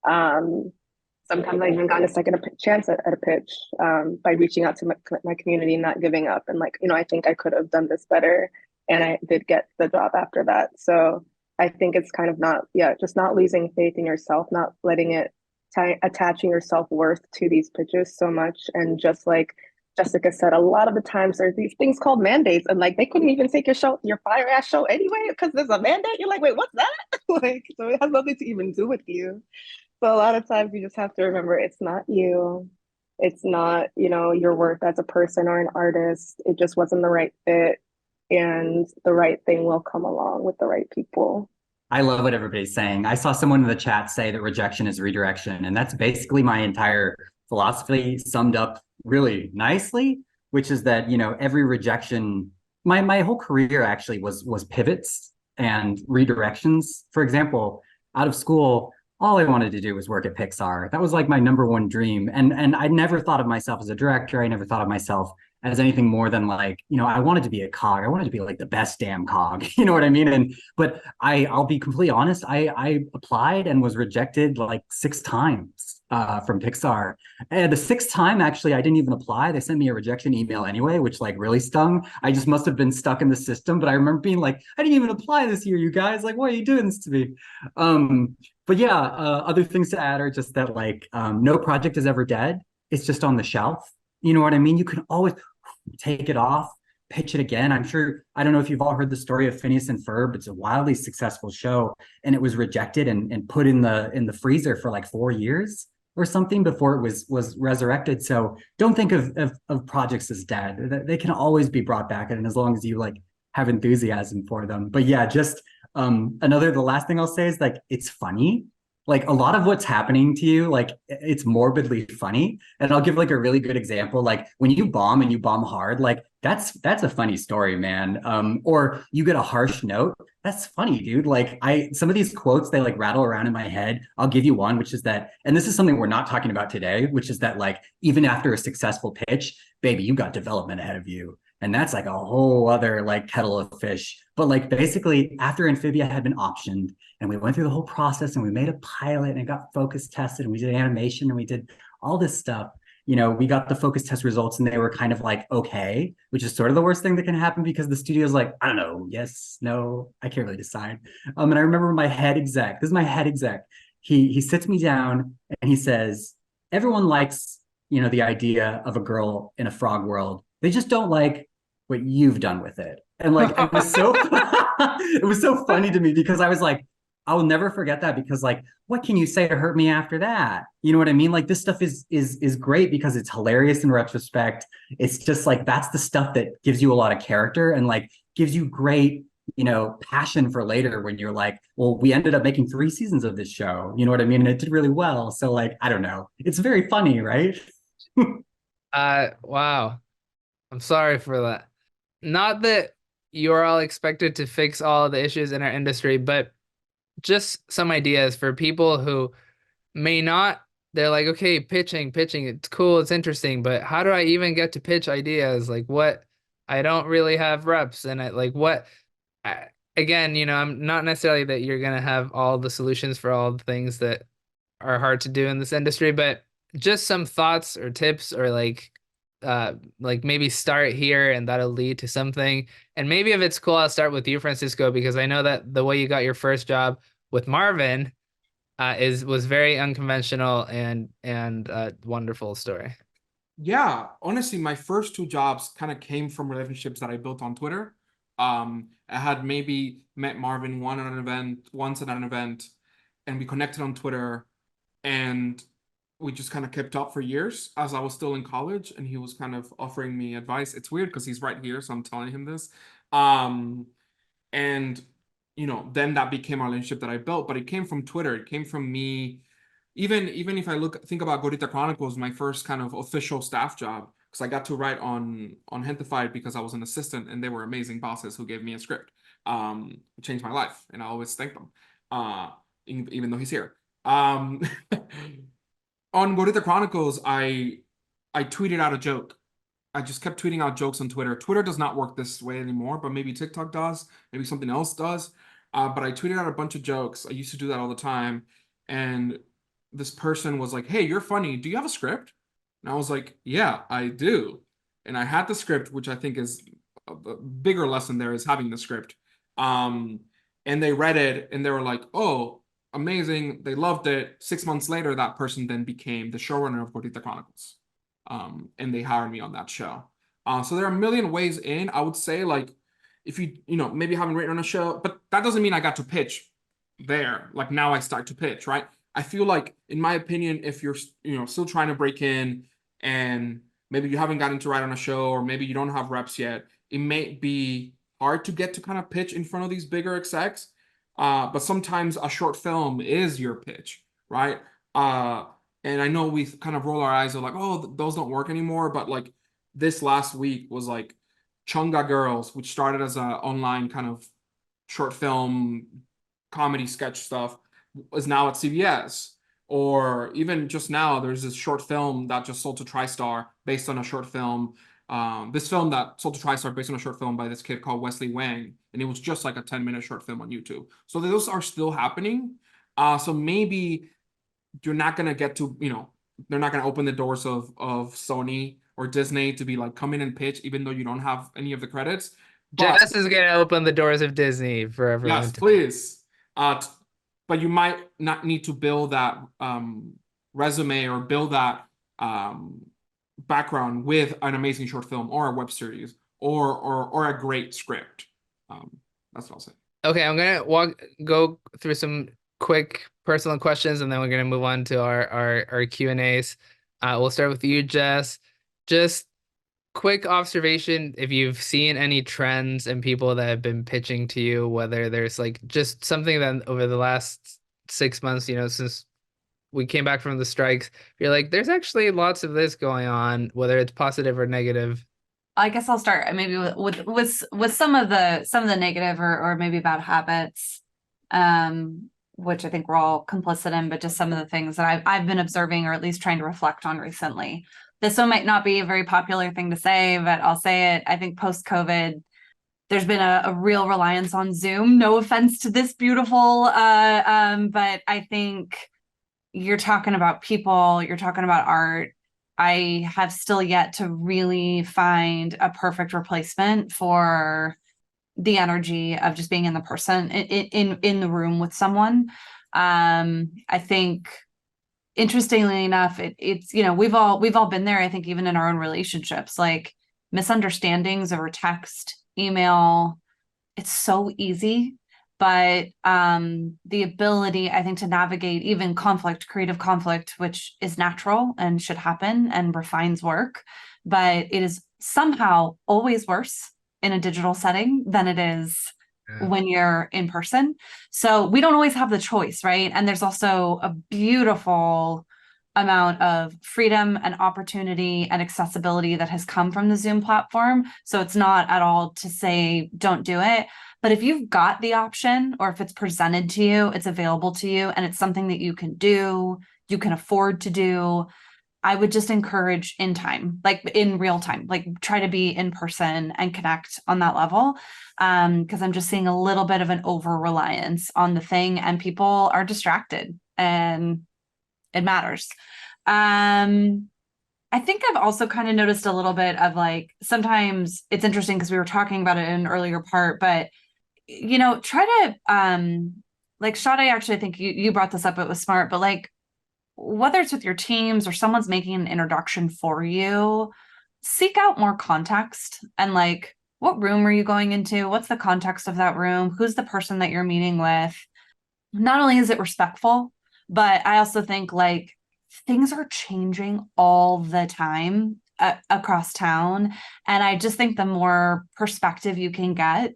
Sometimes I even got a second chance at a pitch by reaching out to my community and not giving up. And like, you know, I think I could have done this better, and I did get the job after that. So I think it's kind of not, just not losing faith in yourself, not letting it attaching your self-worth to these pitches so much. And just like Jessica said, a lot of the times there's these things called mandates, and like they couldn't even take your fire ass show anyway because there's a mandate. You're like, wait, what's that? Like, so it has nothing to even do with you. So a lot of times you just have to remember it's not you. It's not, your worth as a person or an artist. It just wasn't the right fit. And the right thing will come along with the right people. I love what everybody's saying. I saw someone in the chat say that rejection is redirection. And that's basically my entire philosophy summed up really nicely, which is that, every rejection, my whole career actually was pivots and redirections. For example, out of school, all I wanted to do was work at Pixar. That was like my number one dream. And I never thought of myself as a director. I never thought of myself as anything more than like, I wanted to be a cog. I wanted to be like the best damn cog. You know what I mean? But I'll be completely honest. I applied and was rejected like 6 times from Pixar. And the 6th time, actually, I didn't even apply. They sent me a rejection email anyway, which like really stung. I just must have been stuck in the system. But I remember being like, I didn't even apply this year, you guys. Like, why are you doing this to me? But yeah, other things to add are just that like no project is ever dead. It's just on the shelf. You know what I mean? You can always take it off, pitch it again. I'm sure, I don't know if you've all heard the story of Phineas and Ferb. It's a wildly successful show, and it was rejected and put in the freezer for like 4 years or something before it was resurrected. So don't think of projects as dead. They can always be brought back, and as long as you like have enthusiasm for them. But yeah, just the last thing I'll say is like, it's funny. Like a lot of what's happening to you, like it's morbidly funny. And I'll give like a really good example. Like when you bomb and you bomb hard, like that's a funny story, man. Or you get a harsh note. That's funny, dude. Like some of these quotes, they like rattle around in my head. I'll give you one, which is that, and this is something we're not talking about today, which is that like, even after a successful pitch, baby, you got development ahead of you. And that's like a whole other like kettle of fish. But like basically after Amphibia had been optioned and we went through the whole process and we made a pilot and it got focus tested and we did animation and we did all this stuff, we got the focus test results and they were kind of like, okay, which is sort of the worst thing that can happen because the studio's like, I don't know, yes, no, I can't really decide. And I remember my head exec, this is my head exec. He sits me down and he says, everyone likes, the idea of a girl in a frog world. They just don't like what you've done with it. And like it was so it was so funny to me because I was like, I will never forget that because like, what can you say to hurt me after that? You know what I mean? Like this stuff is great because it's hilarious in retrospect. It's just like that's the stuff that gives you a lot of character and like gives you great, passion for later when you're like, well, we ended up making 3 seasons of this show. You know what I mean? And it did really well. So like, I don't know. It's very funny, right? Wow. I'm sorry for that. Not that you're all expected to fix all the issues in our industry, but just some ideas for people who may not. They're like, okay, pitching, it's cool, it's interesting, but how do I even get to pitch ideas? Like what? I don't really have reps, and again, I'm not necessarily that you're gonna have all the solutions for all the things that are hard to do in this industry, but just some thoughts or tips or like maybe start here and that'll lead to something. And maybe if it's cool, I'll start with you, Francisco, because I know that the way you got your first job with Marvin was very unconventional and wonderful story. Yeah, honestly, my first 2 jobs kind of came from relationships that I built on Twitter. I had maybe met Marvin once at an event, and we connected on Twitter, and we just kind of kept up for years as I was still in college, and he was kind of offering me advice. It's weird because he's right here, so I'm telling him this. And then that became a relationship that I built, but it came from Twitter. It came from me. Even if I think about Gordita Chronicles, my first kind of official staff job, because I got to write on Gentefied because I was an assistant, and they were amazing bosses who gave me a script. It changed my life, and I always thank them, even though he's here. On Gordita Chronicles, I tweeted out a joke. I just kept tweeting out jokes on Twitter. Twitter does not work this way anymore, but maybe TikTok does. Maybe something else does. But I tweeted out a bunch of jokes. I used to do that all the time. And this person was like, hey, you're funny. Do you have a script? And I was like, yeah, I do. And I had the script, which I think is a bigger lesson there is having the script. and they read it and they were like, oh, amazing, they loved it. 6 months later, that person then became the showrunner of Gordita Chronicles. And they hired me on that show. So there are a million ways in. I would say, like, if you maybe haven't written on a show, but that doesn't mean I got to pitch there. Like, now I start to pitch, right? I feel like, in my opinion, if you're still trying to break in and maybe you haven't gotten to write on a show, or maybe you don't have reps yet, it may be hard to get to kind of pitch in front of these bigger execs. But sometimes a short film is your pitch, right? And I know we kind of roll our eyes of like, oh, those don't work anymore. But like this last week was like Chunga Girls, which started as an online kind of short film comedy sketch stuff, is now at CBS. Or even just now, there's this short film that just sold to TriStar based on a short film. This film that sold to TriStar based on a short film by this kid called Wesley Wang. And it was just like a 10-minute short film on YouTube. So those are still happening. So maybe you're not going to get to, they're not going to open the doors of Sony or Disney to be like, come in and pitch, even though you don't have any of the credits. But Jess is going to open the doors of Disney for everyone. yes, please. But you might not need to build that resume or build that background with an amazing short film or a web series or a great script. That's what I'll say. Okay, I'm gonna go through some quick personal questions, and then we're gonna move on to our Q&As. We'll start with you, Jess. Just quick observation, if you've seen any trends in people that have been pitching to you, whether there's like just something that over the last 6 months, since we came back from the strikes, you're like, there's actually lots of this going on, whether it's positive or negative. I guess I'll start maybe with some of the negative or maybe bad habits, which I think we're all complicit in, but just some of the things that I've been observing or at least trying to reflect on recently. This one might not be a very popular thing to say, but I'll say it. I think post-COVID, there's been a real reliance on Zoom. No offense to this beautiful, but I think you're talking about people, you're talking about art. I have still yet to really find a perfect replacement for the energy of just being in the person in the room with someone. I think, interestingly enough, it's we've all been there. I think even in our own relationships, like misunderstandings over text, email, it's so easy. But the ability, I think, to navigate even conflict, creative conflict, which is natural and should happen and refines work, but it is somehow always worse in a digital setting than it is when you're in person. So we don't always have the choice, right? And there's also a beautiful amount of freedom and opportunity and accessibility that has come from the Zoom platform. So it's not at all to say don't do it. But if you've got the option, or if it's presented to you, it's available to you, and it's something that you can do, you can afford to do, I would just encourage in time, like in real time, like try to be in person and connect on that level. Because I'm just seeing a little bit of an over-reliance on the thing, and people are distracted, and it matters. I think I've also kind of noticed a little bit of like, sometimes it's interesting because we were talking about it in an earlier part, but try to like Sadé, actually, I think you brought this up, it was smart, but like whether it's with your teams or someone's making an introduction for you, seek out more context and like, what room are you going into? What's the context of that room? Who's the person that you're meeting with? Not only is it respectful, but I also think like things are changing all the time across town. And I just think the more perspective you can get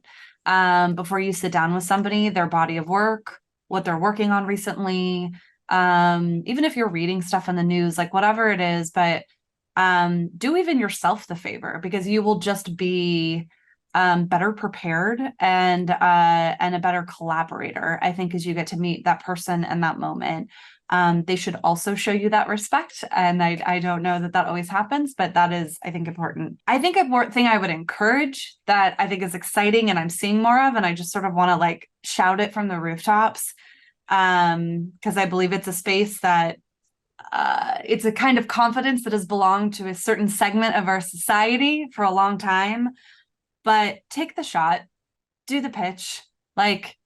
before you sit down with somebody, their body of work, what they're working on recently, even if you're reading stuff in the news, like whatever it is, but do even yourself the favor, because you will just be better prepared and a better collaborator, I think, as you get to meet that person in that moment. They should also show you that respect. And I don't know that always happens, but that is, I think, important. I think a thing I would encourage that I think is exciting and I'm seeing more of, and I just sort of want to like shout it from the rooftops, because I believe it's a space that it's a kind of confidence that has belonged to a certain segment of our society for a long time. But take the shot, do the pitch, like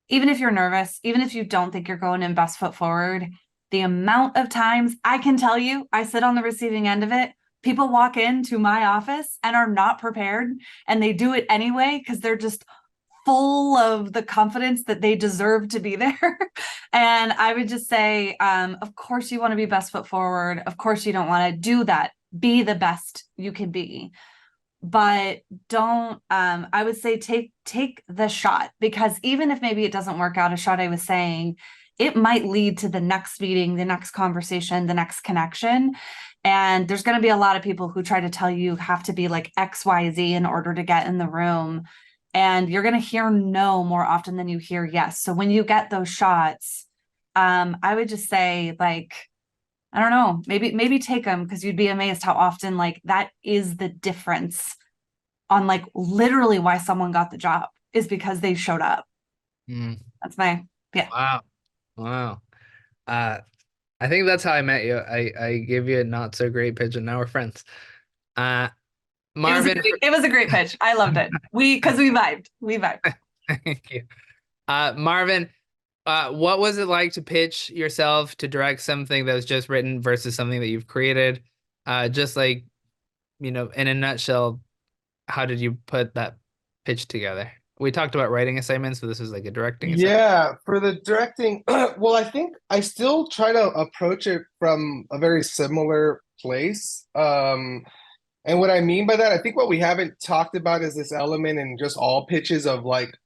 even if you're nervous, even if you don't think you're going in best foot forward, the amount of times I can tell you, I sit on the receiving end of it. People walk into my office and are not prepared, and they do it anyway because they're just full of the confidence that they deserve to be there. And I would just say, of course you want to be best foot forward. Of course you don't want to do that. Be the best you can be. But don't, I would say take the shot, because even if maybe it doesn't work out, as Sadé was saying, it might lead to the next meeting, the next conversation, the next connection. And there's going to be a lot of people who try to tell you have to be like XYZ in order to get in the room. And you're going to hear no more often than you hear yes. So when you get those shots, I would just say, like, I don't know, maybe take them, because you'd be amazed how often like that is the difference on like literally why someone got the job, is because they showed up. That's yeah. Wow. I think that's how I met you. I gave you a not so great pitch and now we're friends. Marvin, it was a great pitch. I loved it. Because we vibed. Thank you. Marvin, what was it like to pitch yourself to direct something that was just written versus something that you've created? Just like, in a nutshell, how did you put that pitch together? We talked about writing assignments, so this is like a directing assignment. Yeah, for the directing, well, I think I still try to approach it from a very similar place. And what I mean by that, I think what we haven't talked about is this element in just all pitches of like,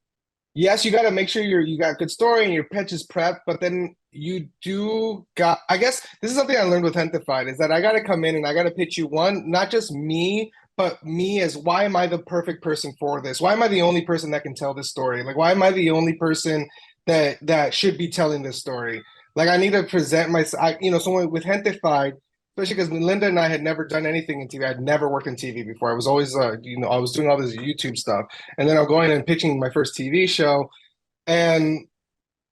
yes, you got to make sure you got good story and your pitch is prepped, but then I guess this is something I learned with Gentefied, is that I got to come in and I got to pitch you not just me, but me as, why am I the perfect person for this? Why am I the only person that can tell this story? Like, why am I the only person that should be telling this story? Like, I need to present myself, someone with Gentefied, especially because Linda and I had never done anything in TV. I'd never worked in TV before. I was always, I was doing all this YouTube stuff. And then I'm going and pitching my first TV show. And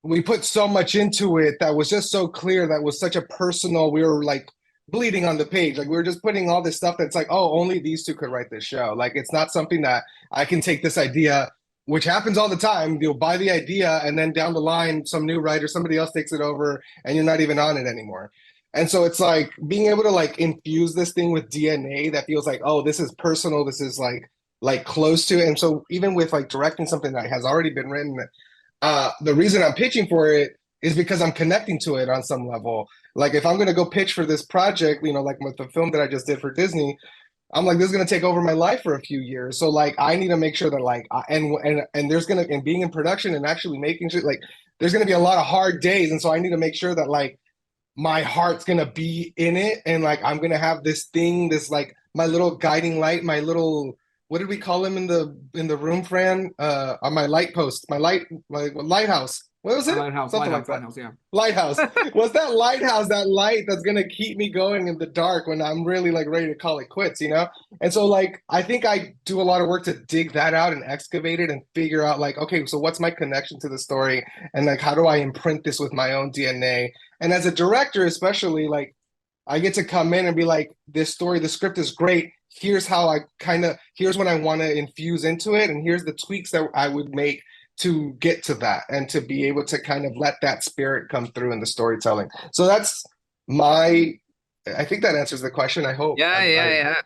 we put so much into it that was just so clear, that was such a personal, we were like bleeding on the page. Like, we were just putting all this stuff that's like, oh, only these two could write this show. Like, it's not something that I can take this idea, which happens all the time. You'll buy the idea and then down the line, some new writer, somebody else takes it over and you're not even on it anymore. And so it's like being able to like infuse this thing with DNA that feels like, oh, this is personal. This is like close to it. And so even with like directing something that has already been written, the reason I'm pitching for it is because I'm connecting to it on some level. Like, if I'm going to go pitch for this project, like with the film that I just did for Disney, I'm like, this is going to take over my life for a few years. So like, I need to make sure that like, and there's going to, and being in production and actually making sure, like, there's going to be a lot of hard days. And so I need to make sure that like, my heart's gonna be in it, and like I'm gonna have this thing, this like my little guiding light, my little, what did we call him in the room, Fran? On my light post, my lighthouse. What was it? Lighthouse, yeah. Lighthouse. Was that lighthouse, that light that's gonna keep me going in the dark when I'm really like ready to call it quits, And so like I think I do a lot of work to dig that out and excavate it and figure out like, okay, so what's my connection to the story, and like how do I imprint this with my own DNA? And as a director, especially, like I get to come in and be like, this story, the script is great. Here's how here's what I want to infuse into it, and here's the tweaks that I would make to get to that, and to be able to kind of let that spirit come through in the storytelling. So that's I think that answers the question, I hope. Yeah.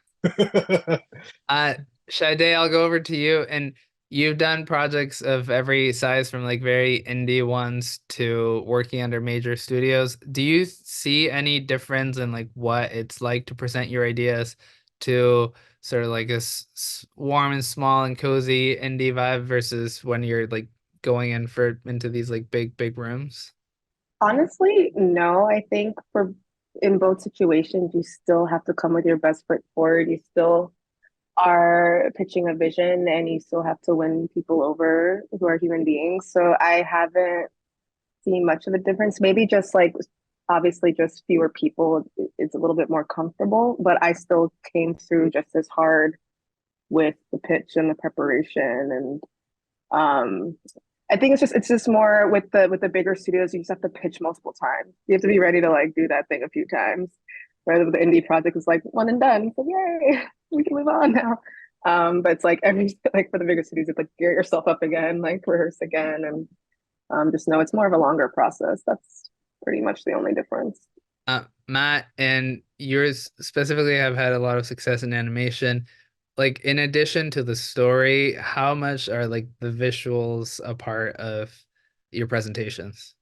Sadé, I'll go over to you. And you've done projects of every size, from like very indie ones to working under major studios. Do you see any difference in like what it's like to present your ideas to sort of like a warm and small and cozy indie vibe versus when you're like going into these like big rooms? Honestly, no. I think in both situations, you still have to come with your best foot forward. You still are pitching a vision, and you still have to win people over who are human beings. So I haven't seen much of a difference. Maybe just like, obviously just fewer people, it's a little bit more comfortable, but I still came through just as hard with the pitch and the preparation. And I think it's just more with the bigger studios, you just have to pitch multiple times. You have to be ready to like do that thing a few times. Whereas with the indie project, it's like one and done. So yay, we can move on now. But it's like for the bigger studios, it's like gear yourself up again, like rehearse again. Just know it's more of a longer process. That's pretty much the only difference. Matt, and yours specifically have had a lot of success in animation. Like, in addition to the story, how much are like the visuals a part of your presentations?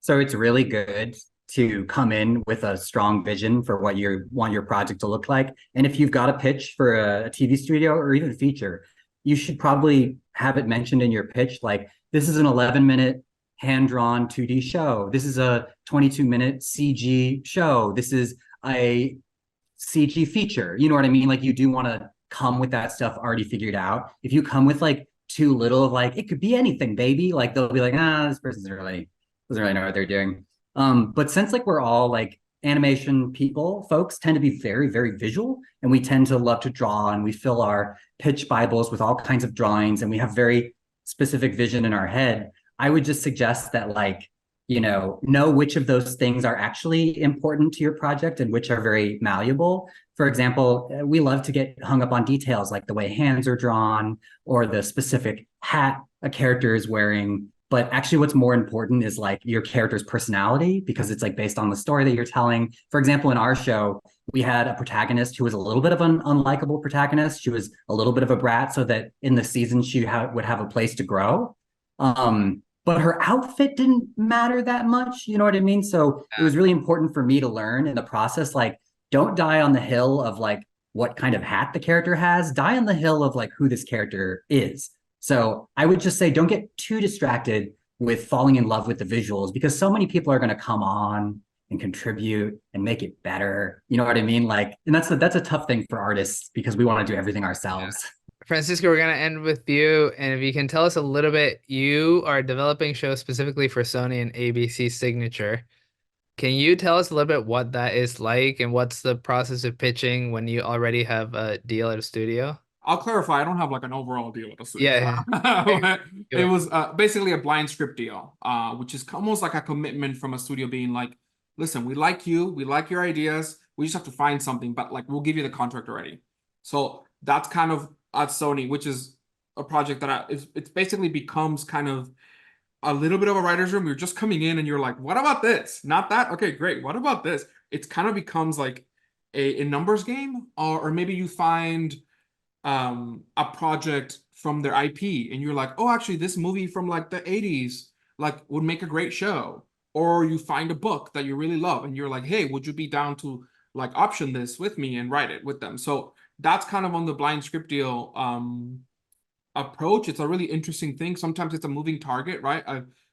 So it's really good to come in with a strong vision for what you want your project to look like. And if you've got a pitch for a TV studio or even feature, you should probably have it mentioned in your pitch, like, this is an 11-minute hand-drawn 2D show. This is a 22-minute CG show. This is a CG feature. You know what I mean? Like, you do want to come with that stuff already figured out. If you come with like too little of like, it could be anything, baby, like they'll be like, this person doesn't really know what they're doing. But since like we're all like animation people, folks tend to be very, very visual, and we tend to love to draw, and we fill our pitch Bibles with all kinds of drawings, and we have very specific vision in our head. I would just suggest that, like, know which of those things are actually important to your project and which are very malleable. For example, we love to get hung up on details like the way hands are drawn or the specific hat a character is wearing. But actually what's more important is like your character's personality, because it's like based on the story that you're telling. For example, in our show, we had a protagonist who was a little bit of an unlikable protagonist. She was a little bit of a brat, so that in the season she would have a place to grow. But her outfit didn't matter that much. You know what I mean? So it was really important for me to learn in the process, like, don't die on the hill of like what kind of hat the character has. Die on the hill of like who this character is. So I would just say, don't get too distracted with falling in love with the visuals, because so many people are going to come on and contribute and make it better. You know what I mean? Like, and that's a tough thing for artists, because we want to do everything ourselves. Yeah. Francisco, we're going to end with you. And if you can tell us a little bit, you are developing shows specifically for Sony and ABC Signature. Can you tell us a little bit what that is like, and what's the process of pitching when you already have a deal at a studio? I'll clarify. I don't have like an overall deal with the studio. Yeah. It was basically a blind script deal, which is almost like a commitment from a studio being like, listen, we like you, we like your ideas, we just have to find something, but like, we'll give you the contract already. So that's kind of at Sony, which is a project that it basically becomes kind of a little bit of a writer's room. You're just coming in and you're like, what about this? Not that? Okay, great. What about this? It kind of becomes like a numbers game, or maybe you find a project from their IP and you're like, oh, actually this movie from like the 80s like would make a great show. Or you find a book that you really love and you're like, hey, would you be down to like option this with me and write it with them? So that's kind of on the blind script deal approach. It's a really interesting thing. Sometimes it's a moving target, right?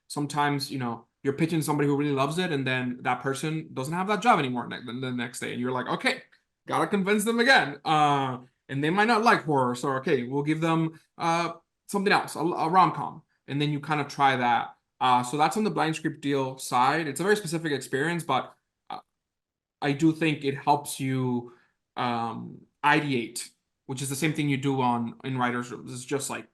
Sometimes, you're pitching somebody who really loves it, and then that person doesn't have that job anymore the next day. And you're like, okay, gotta convince them again. And they might not like horror. So, okay, we'll give them something else, a rom-com. And then you kind of try that. So that's on the blind script deal side. It's a very specific experience, but I do think it helps you ideate, which is the same thing you do in writers' rooms. It's just like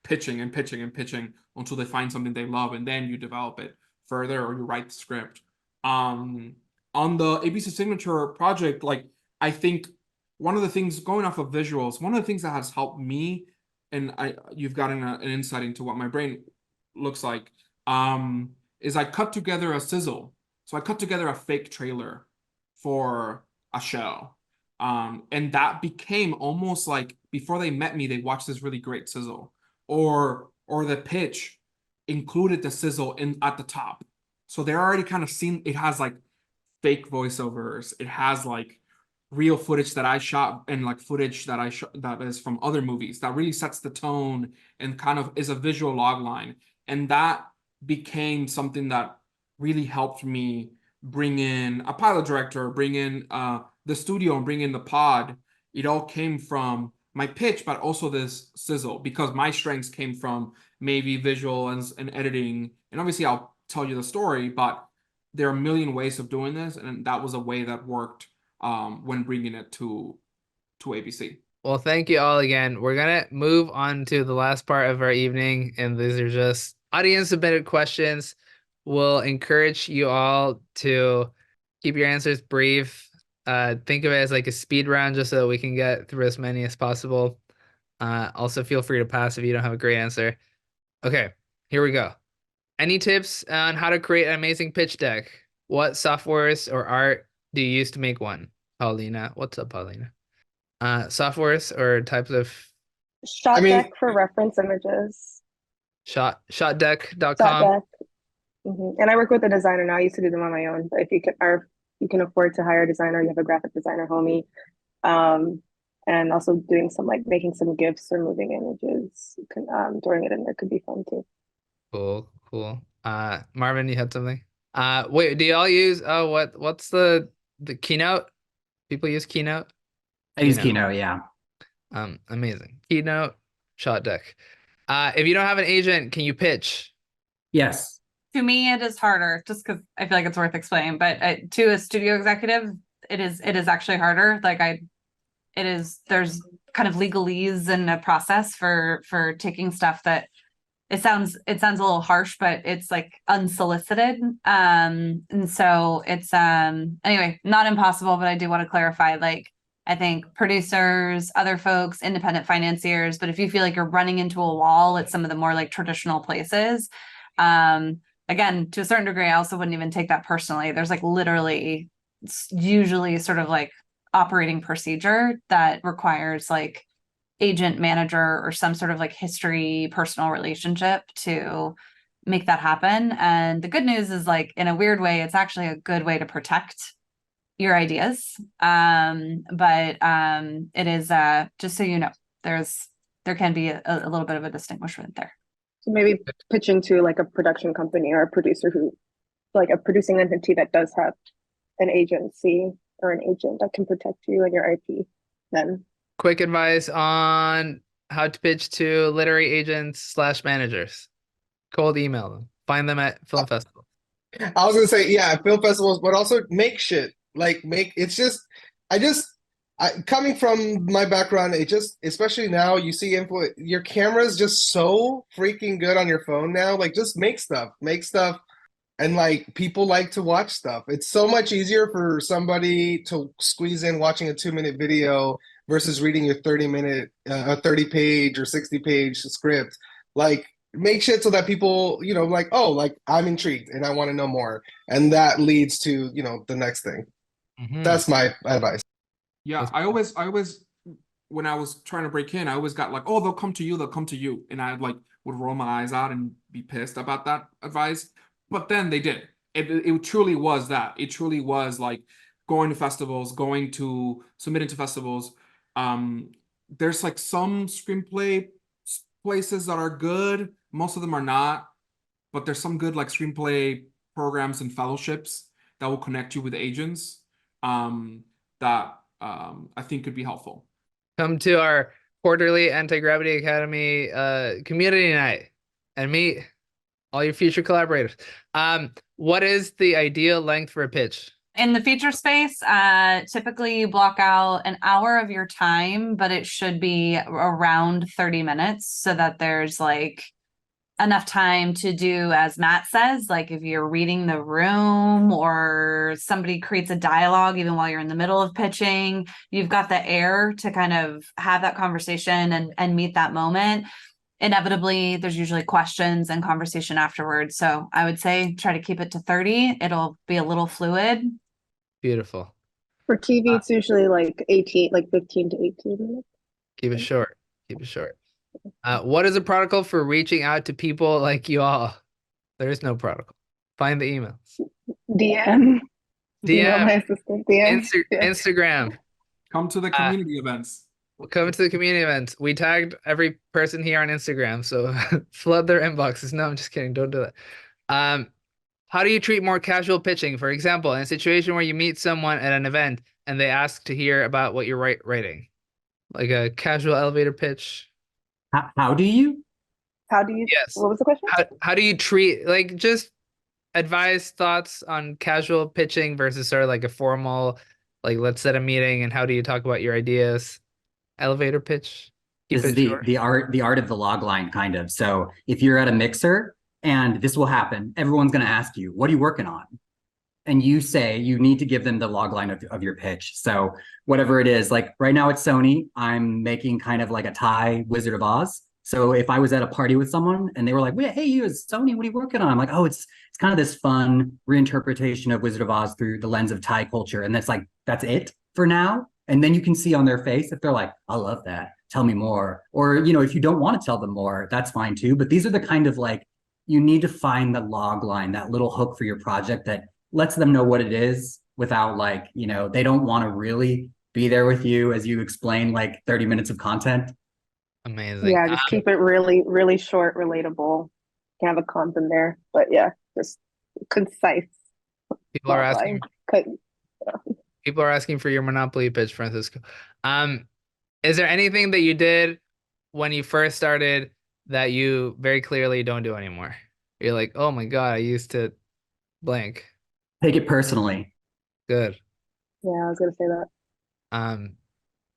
pitching and pitching and pitching until they find something they love, and then you develop it further, or you write the script. On the ABC Signature project, like, I think one of the things, going off of visuals, one of the things that has helped me, and you've gotten an insight into what my brain looks like, is I cut together a sizzle. So I cut together a fake trailer for a show. And that became almost like, before they met me, they watched this really great sizzle, or the pitch included the sizzle at the top. So they're already kind of seen, it has like fake voiceovers. It has like real footage that I shot, and like footage that I shot that is from other movies, that really sets the tone and kind of is a visual log line. And that became something that really helped me bring in a pilot director, bring in the studio, and bring in the pod. It all came from my pitch, but also this sizzle, because my strengths came from maybe visual and editing. And obviously I'll tell you the story, but there are a million ways of doing this. And that was a way that worked when bringing it to ABC. Well, thank you all again. We're going to move on to the last part of our evening, and these are just audience submitted questions. We'll encourage you all to keep your answers brief. Think of it as like a speed round, just so that we can get through as many as possible. Also, feel free to pass if you don't have a great answer. Okay, here we go. Any tips on how to create an amazing pitch deck? What softwares or art do you use to make one? Paulina, what's up, Paulina? Softwares or types of Shot I mean, deck for reference images. shotdeck.com. Shot deck. And I work with a designer now. I used to do them on my own, but if you can afford to hire a designer, you have a graphic designer homie. And also doing some like making some GIFs or moving images, throwing it in there could be fun too. Cool. Marvin, you had something? Wait, do y'all use what's the Keynote? People use Keynote? I use Keynote, yeah. Amazing. Keynote, shot deck. If you don't have an agent, can you pitch? Yes. To me, it is harder just because I feel like it's worth explaining, but to a studio executive, it is actually harder. There's kind of legalese and a process for taking stuff that it sounds a little harsh, but it's like unsolicited. And so it's anyway, not impossible, but I do want to clarify, like, I think producers, other folks, independent financiers, but if you feel like you're running into a wall at some of the more like traditional places, again, to a certain degree, I also wouldn't even take that personally. There's like literally usually sort of like operating procedure that requires like agent, manager, or some sort of like history, personal relationship to make that happen. And the good news is, like, in a weird way, it's actually a good way to protect your ideas. But it is just so you know, there can be a little bit of a distinguishment there. So maybe pitching to like a production company or a producer who, like a producing entity that does have an agency or an agent that can protect you and your IP then. Quick advice on how to pitch to literary agents / managers. Cold email them. Find them at film festivals. I was gonna say, yeah, film festivals, but also make shit. Like coming from my background, it just, especially now, you see your camera's just so freaking good on your phone now. Like, just make stuff, and like people like to watch stuff. It's so much easier for somebody to squeeze in watching a 2-minute video versus reading your 30-minute, 30-page or 60-page script. Like, make shit so that people, like, oh, like, I'm intrigued and I want to know more, and that leads to the next thing. That's my advice. Yeah, I always when I was trying to break in, I always got like, oh, they'll come to you, and I like would roll my eyes out and be pissed about that advice. But then they did. It truly was that. It truly was like going to festivals, submitting to festivals. There's like some screenplay places that are good. Most of them are not, but there's some good like screenplay programs and fellowships that will connect you with agents that I think could be helpful. Come to our quarterly Anti-Gravity Academy community night and meet all your future collaborators. What is the ideal length for a pitch? In the feature space, typically you block out an hour of your time, but it should be around 30 minutes so that there's like enough time to do, as Matt says, like if you're reading the room or somebody creates a dialogue even while you're in the middle of pitching, you've got the air to kind of have that conversation and meet that moment. Inevitably, there's usually questions and conversation afterwards. So I would say try to keep it to 30. It'll be a little fluid. Beautiful. For TV, it's usually like 15 to 18 minutes. Keep it short. What is a protocol for reaching out to people like you all? There is no protocol. Find the emails. DM. My assistant. DM. Instagram. Come to the community events. Come to the community events. We tagged every person here on Instagram, so flood their inboxes. No, I'm just kidding. Don't do that. How do you treat more casual pitching? For example, in a situation where you meet someone at an event and they ask to hear about what you're writing, like a casual elevator pitch. How do you? Yes. What was the question? How do you treat, like, just advice, thoughts on casual pitching versus sort of like a formal, like, let's set a meeting and how do you talk about your ideas? Elevator pitch. This is the art of the log line, kind of. So if you're at a mixer and this will happen, everyone's going to ask you, what are you working on? And you say you need to give them the log line of your pitch. So whatever it is, like right now it's Sony, I'm making kind of like a Thai Wizard of Oz. So if I was at a party with someone and they were like, "Wait, hey, you, it's Sony, what are you working on?" I'm like, "Oh, it's kind of this fun reinterpretation of Wizard of Oz through the lens of Thai culture." And that's it for now. And then you can see on their face if they're like, "I love that. Tell me more." Or, if you don't want to tell them more, that's fine too. But these are the kind of like, you need to find the log line, that little hook for your project that lets them know what it is without like, they don't want to really be there with you as you explain like 30 minutes of content. Amazing. Yeah, just keep it really, really short, relatable. You can have a comp in there, but yeah, just concise. People are asking. Cut. People are asking for your Monopoly pitch, Francisco. Is there anything that you did when you first started that you very clearly don't do anymore? You're like, oh my God, I used to blank. Take it personally. Good. Yeah, I was gonna say that.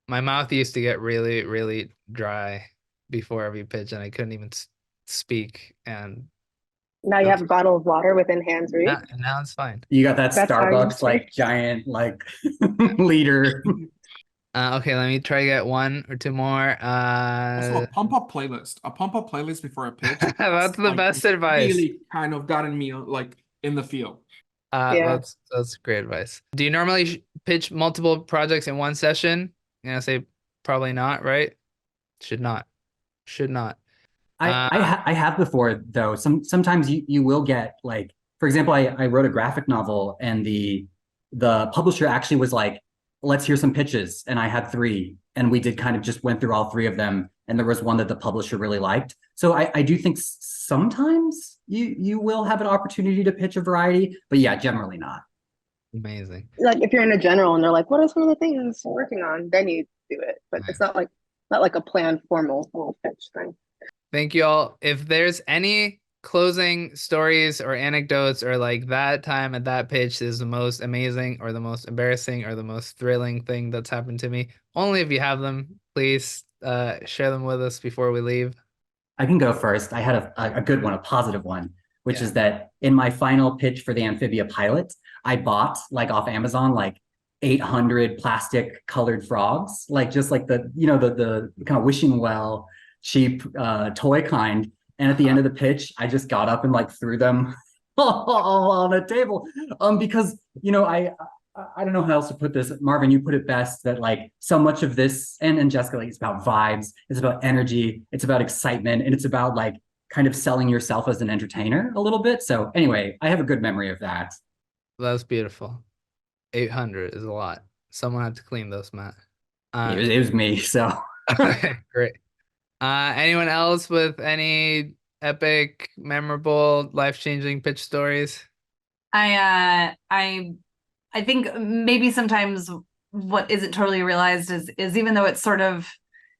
My mouth used to get really, really dry before every pitch, and I couldn't even speak. And Now you have a bottle of water within hands reach. now it's fine. You got that That's how you Starbucks like speak. giant like leader. Okay, let me try to get one or two more. Also, a pump-up playlist. A pump-up playlist before a pitch. That's the best advice. Really kind of gotten me like in the field. Yeah. That's great advice. Do you normally pitch multiple projects in one session? I say probably not, right? Should not. I have before though. Sometimes you will get like, for example, I wrote a graphic novel and the publisher actually was like, "Let's hear some pitches," and I had 3, and we did kind of just went through all 3 of them, and there was one that the publisher really liked. So I do think sometimes you will have an opportunity to pitch a variety, but yeah, generally not. Amazing. Like if you're in a general and they're like, "What are some of the things you're working on?" Then you do it, but it's not like a planned formal whole pitch thing. Thank you all. If there's any closing stories or anecdotes or like that time at that pitch is the most amazing or the most embarrassing or the most thrilling thing that's happened to me, only if you have them, please share them with us before we leave. I can go first. I had a good one, a positive one, which is that in my final pitch for the Amphibia pilot, I bought like off Amazon like 800 plastic colored frogs, like just like the kind of wishing well cheap toy kind. And at the end of the pitch, I just got up and like threw them on a table because I don't know how else to put this. Marvin, you put it best that like so much of this and Jessica, like, it's about vibes, it's about energy, it's about excitement, and it's about like kind of selling yourself as an entertainer a little bit. So anyway, I have a good memory of that. That's beautiful. 800 is a lot. Someone had to clean those, Matt. It was me, so. Okay, great. Anyone else with any epic, memorable, life-changing pitch stories? I think maybe sometimes what isn't totally realized is even though it's sort of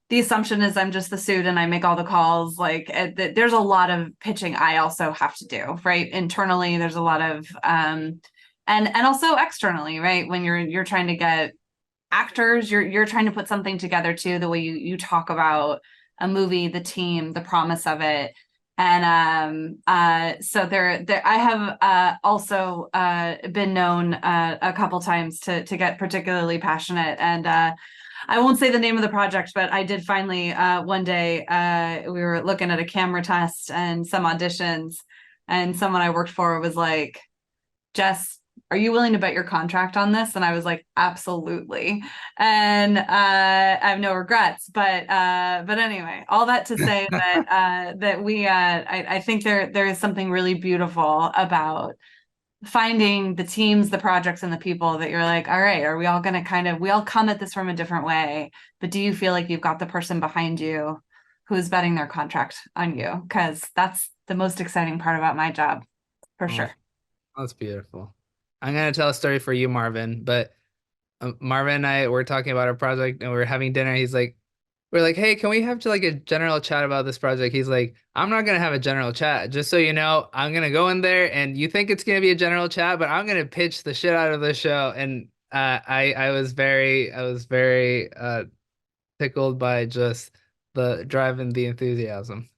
the assumption is I'm just the suit and I make all the calls, like there's a lot of pitching I also have to do, right? Internally, there's a lot of and also externally, right? When you're trying to get actors, you're trying to put something together too, the way you talk about a movie, the team, the promise of it. And so there I have also been known a couple times to get particularly passionate, and I won't say the name of the project, but I did finally one day we were looking at a camera test and some auditions, and someone I worked for was like, "Jess, are you willing to bet your contract on this?" And I was like, absolutely. And I have no regrets, but anyway, all that to say that we I think there is something really beautiful about finding the teams, the projects, and the people that you're like, all right, are we all going to we all come at this from a different way, but do you feel like you've got the person behind you who's betting their contract on you? Because that's the most exciting part about my job, for sure. That's beautiful. I'm going to tell a story for you, Marvin, but Marvin and I were talking about our project and we were having dinner. We're like, hey, can we have like a general chat about this project? He's like, I'm not going to have a general chat. Just so you know, I'm going to go in there and you think it's going to be a general chat, but I'm going to pitch the shit out of the show. And I was very tickled by just the drive and the enthusiasm.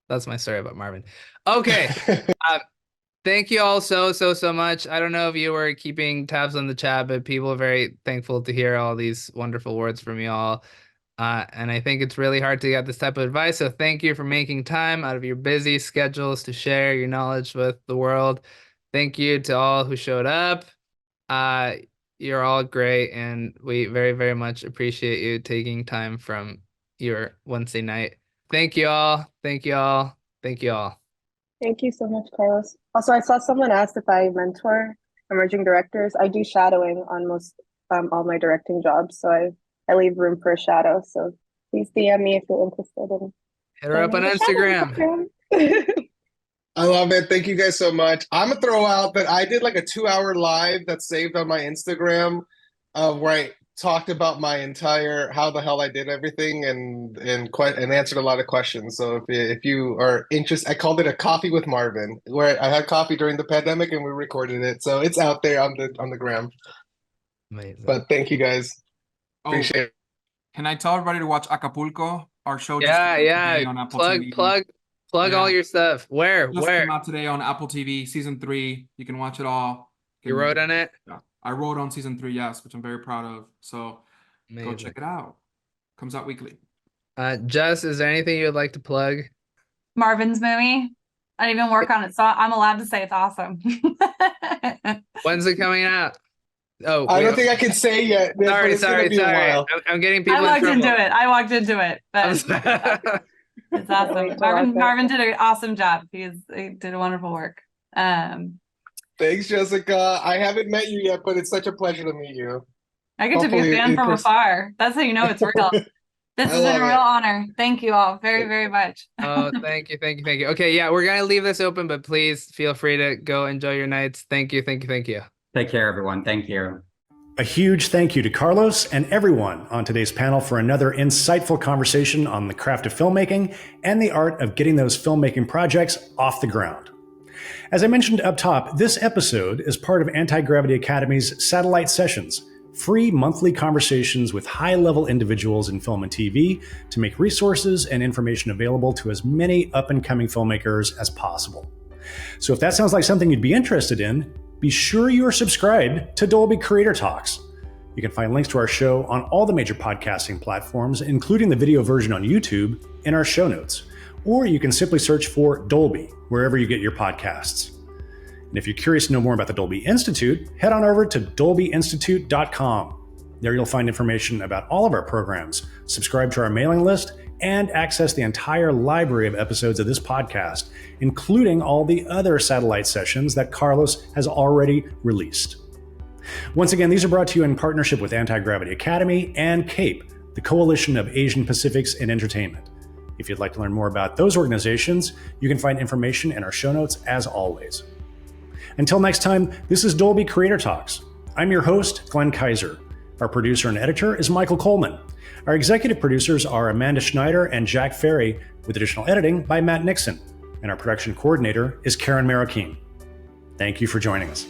That's my story about Marvin. Okay. Thank you all so much. I don't know if you were keeping tabs on the chat, but people are very thankful to hear all these wonderful words from you all. And I think it's really hard to get this type of advice. So thank you for making time out of your busy schedules to share your knowledge with the world. Thank you to all who showed up. You're all great, and we very, very much appreciate you taking time from your Wednesday night. Thank you all. Thank you all. Thank you all. Thank you so much, Carlos. Also, I saw someone asked if I mentor emerging directors. I do shadowing on most all my directing jobs, so I leave room for a shadow. So please DM me if you're interested in. Hit her up on Instagram. I love it. Thank you guys so much. I'm gonna throw out that I did like a 2-hour live that's saved on my Instagram, where I talked about my entire how the hell I did everything and answered a lot of questions. So if you are interested, I called it a coffee with Marvin, where I had coffee during the pandemic and we recorded it. So it's out there on the gram. Amazing. But thank you guys. Oh, Appreciate it. can I tell everybody to watch Acapulco? Our show just Yeah, came out yeah. today on Apple TV. Plug Yeah. all your stuff. Where? Just came out today on Apple TV, season 3. You can watch it all. You wrote on it? Yeah, I wrote on season 3, yes, which I'm very proud of. So Amazing. go check it out. Comes out weekly. Jess, is there anything you would like to plug? Marvin's movie. I didn't even work on it, so I'm allowed to say it's awesome. When's it coming out? Oh, I don't think I can say yet. Sorry. I'm getting people. I walked in into it. But it's awesome. Marvin did an awesome job. He did a wonderful work. Thanks, Jessica. I haven't met you yet, but it's such a pleasure to meet you. I get to be a fan from afar. That's how you know it's real. This has been a real honor. Thank you all very, very much. Oh, thank you. Okay, yeah, we're gonna leave this open, but please feel free to go enjoy your nights. Thank you. Take care, everyone. Thank you. A huge thank you to Carlos and everyone on today's panel for another insightful conversation on the craft of filmmaking and the art of getting those filmmaking projects off the ground. As I mentioned up top, this episode is part of Anti-Gravity Academy's Satellite Sessions, free monthly conversations with high-level individuals in film and TV to make resources and information available to as many up-and-coming filmmakers as possible. So if that sounds like something you'd be interested in, be sure you are subscribed to Dolby Creator Talks. You can find links to our show on all the major podcasting platforms, including the video version on YouTube, in our show notes. Or you can simply search for Dolby wherever you get your podcasts. And if you're curious to know more about the Dolby Institute, head on over to dolbyinstitute.com. There you'll find information about all of our programs, subscribe to our mailing list, and access the entire library of episodes of this podcast, including all the other satellite sessions that Carlos has already released. Once again, these are brought to you in partnership with Anti-Gravity Academy and CAPE, the Coalition of Asian Pacifics in Entertainment. If you'd like to learn more about those organizations, you can find information in our show notes as always. Until next time, this is Dolby Creator Talks. I'm your host, Glenn Kaiser. Our producer and editor is Michael Coleman. Our executive producers are Amanda Schneider and Jack Ferry, with additional editing by Matt Nixon. And our production coordinator is Karen Marroquin. Thank you for joining us.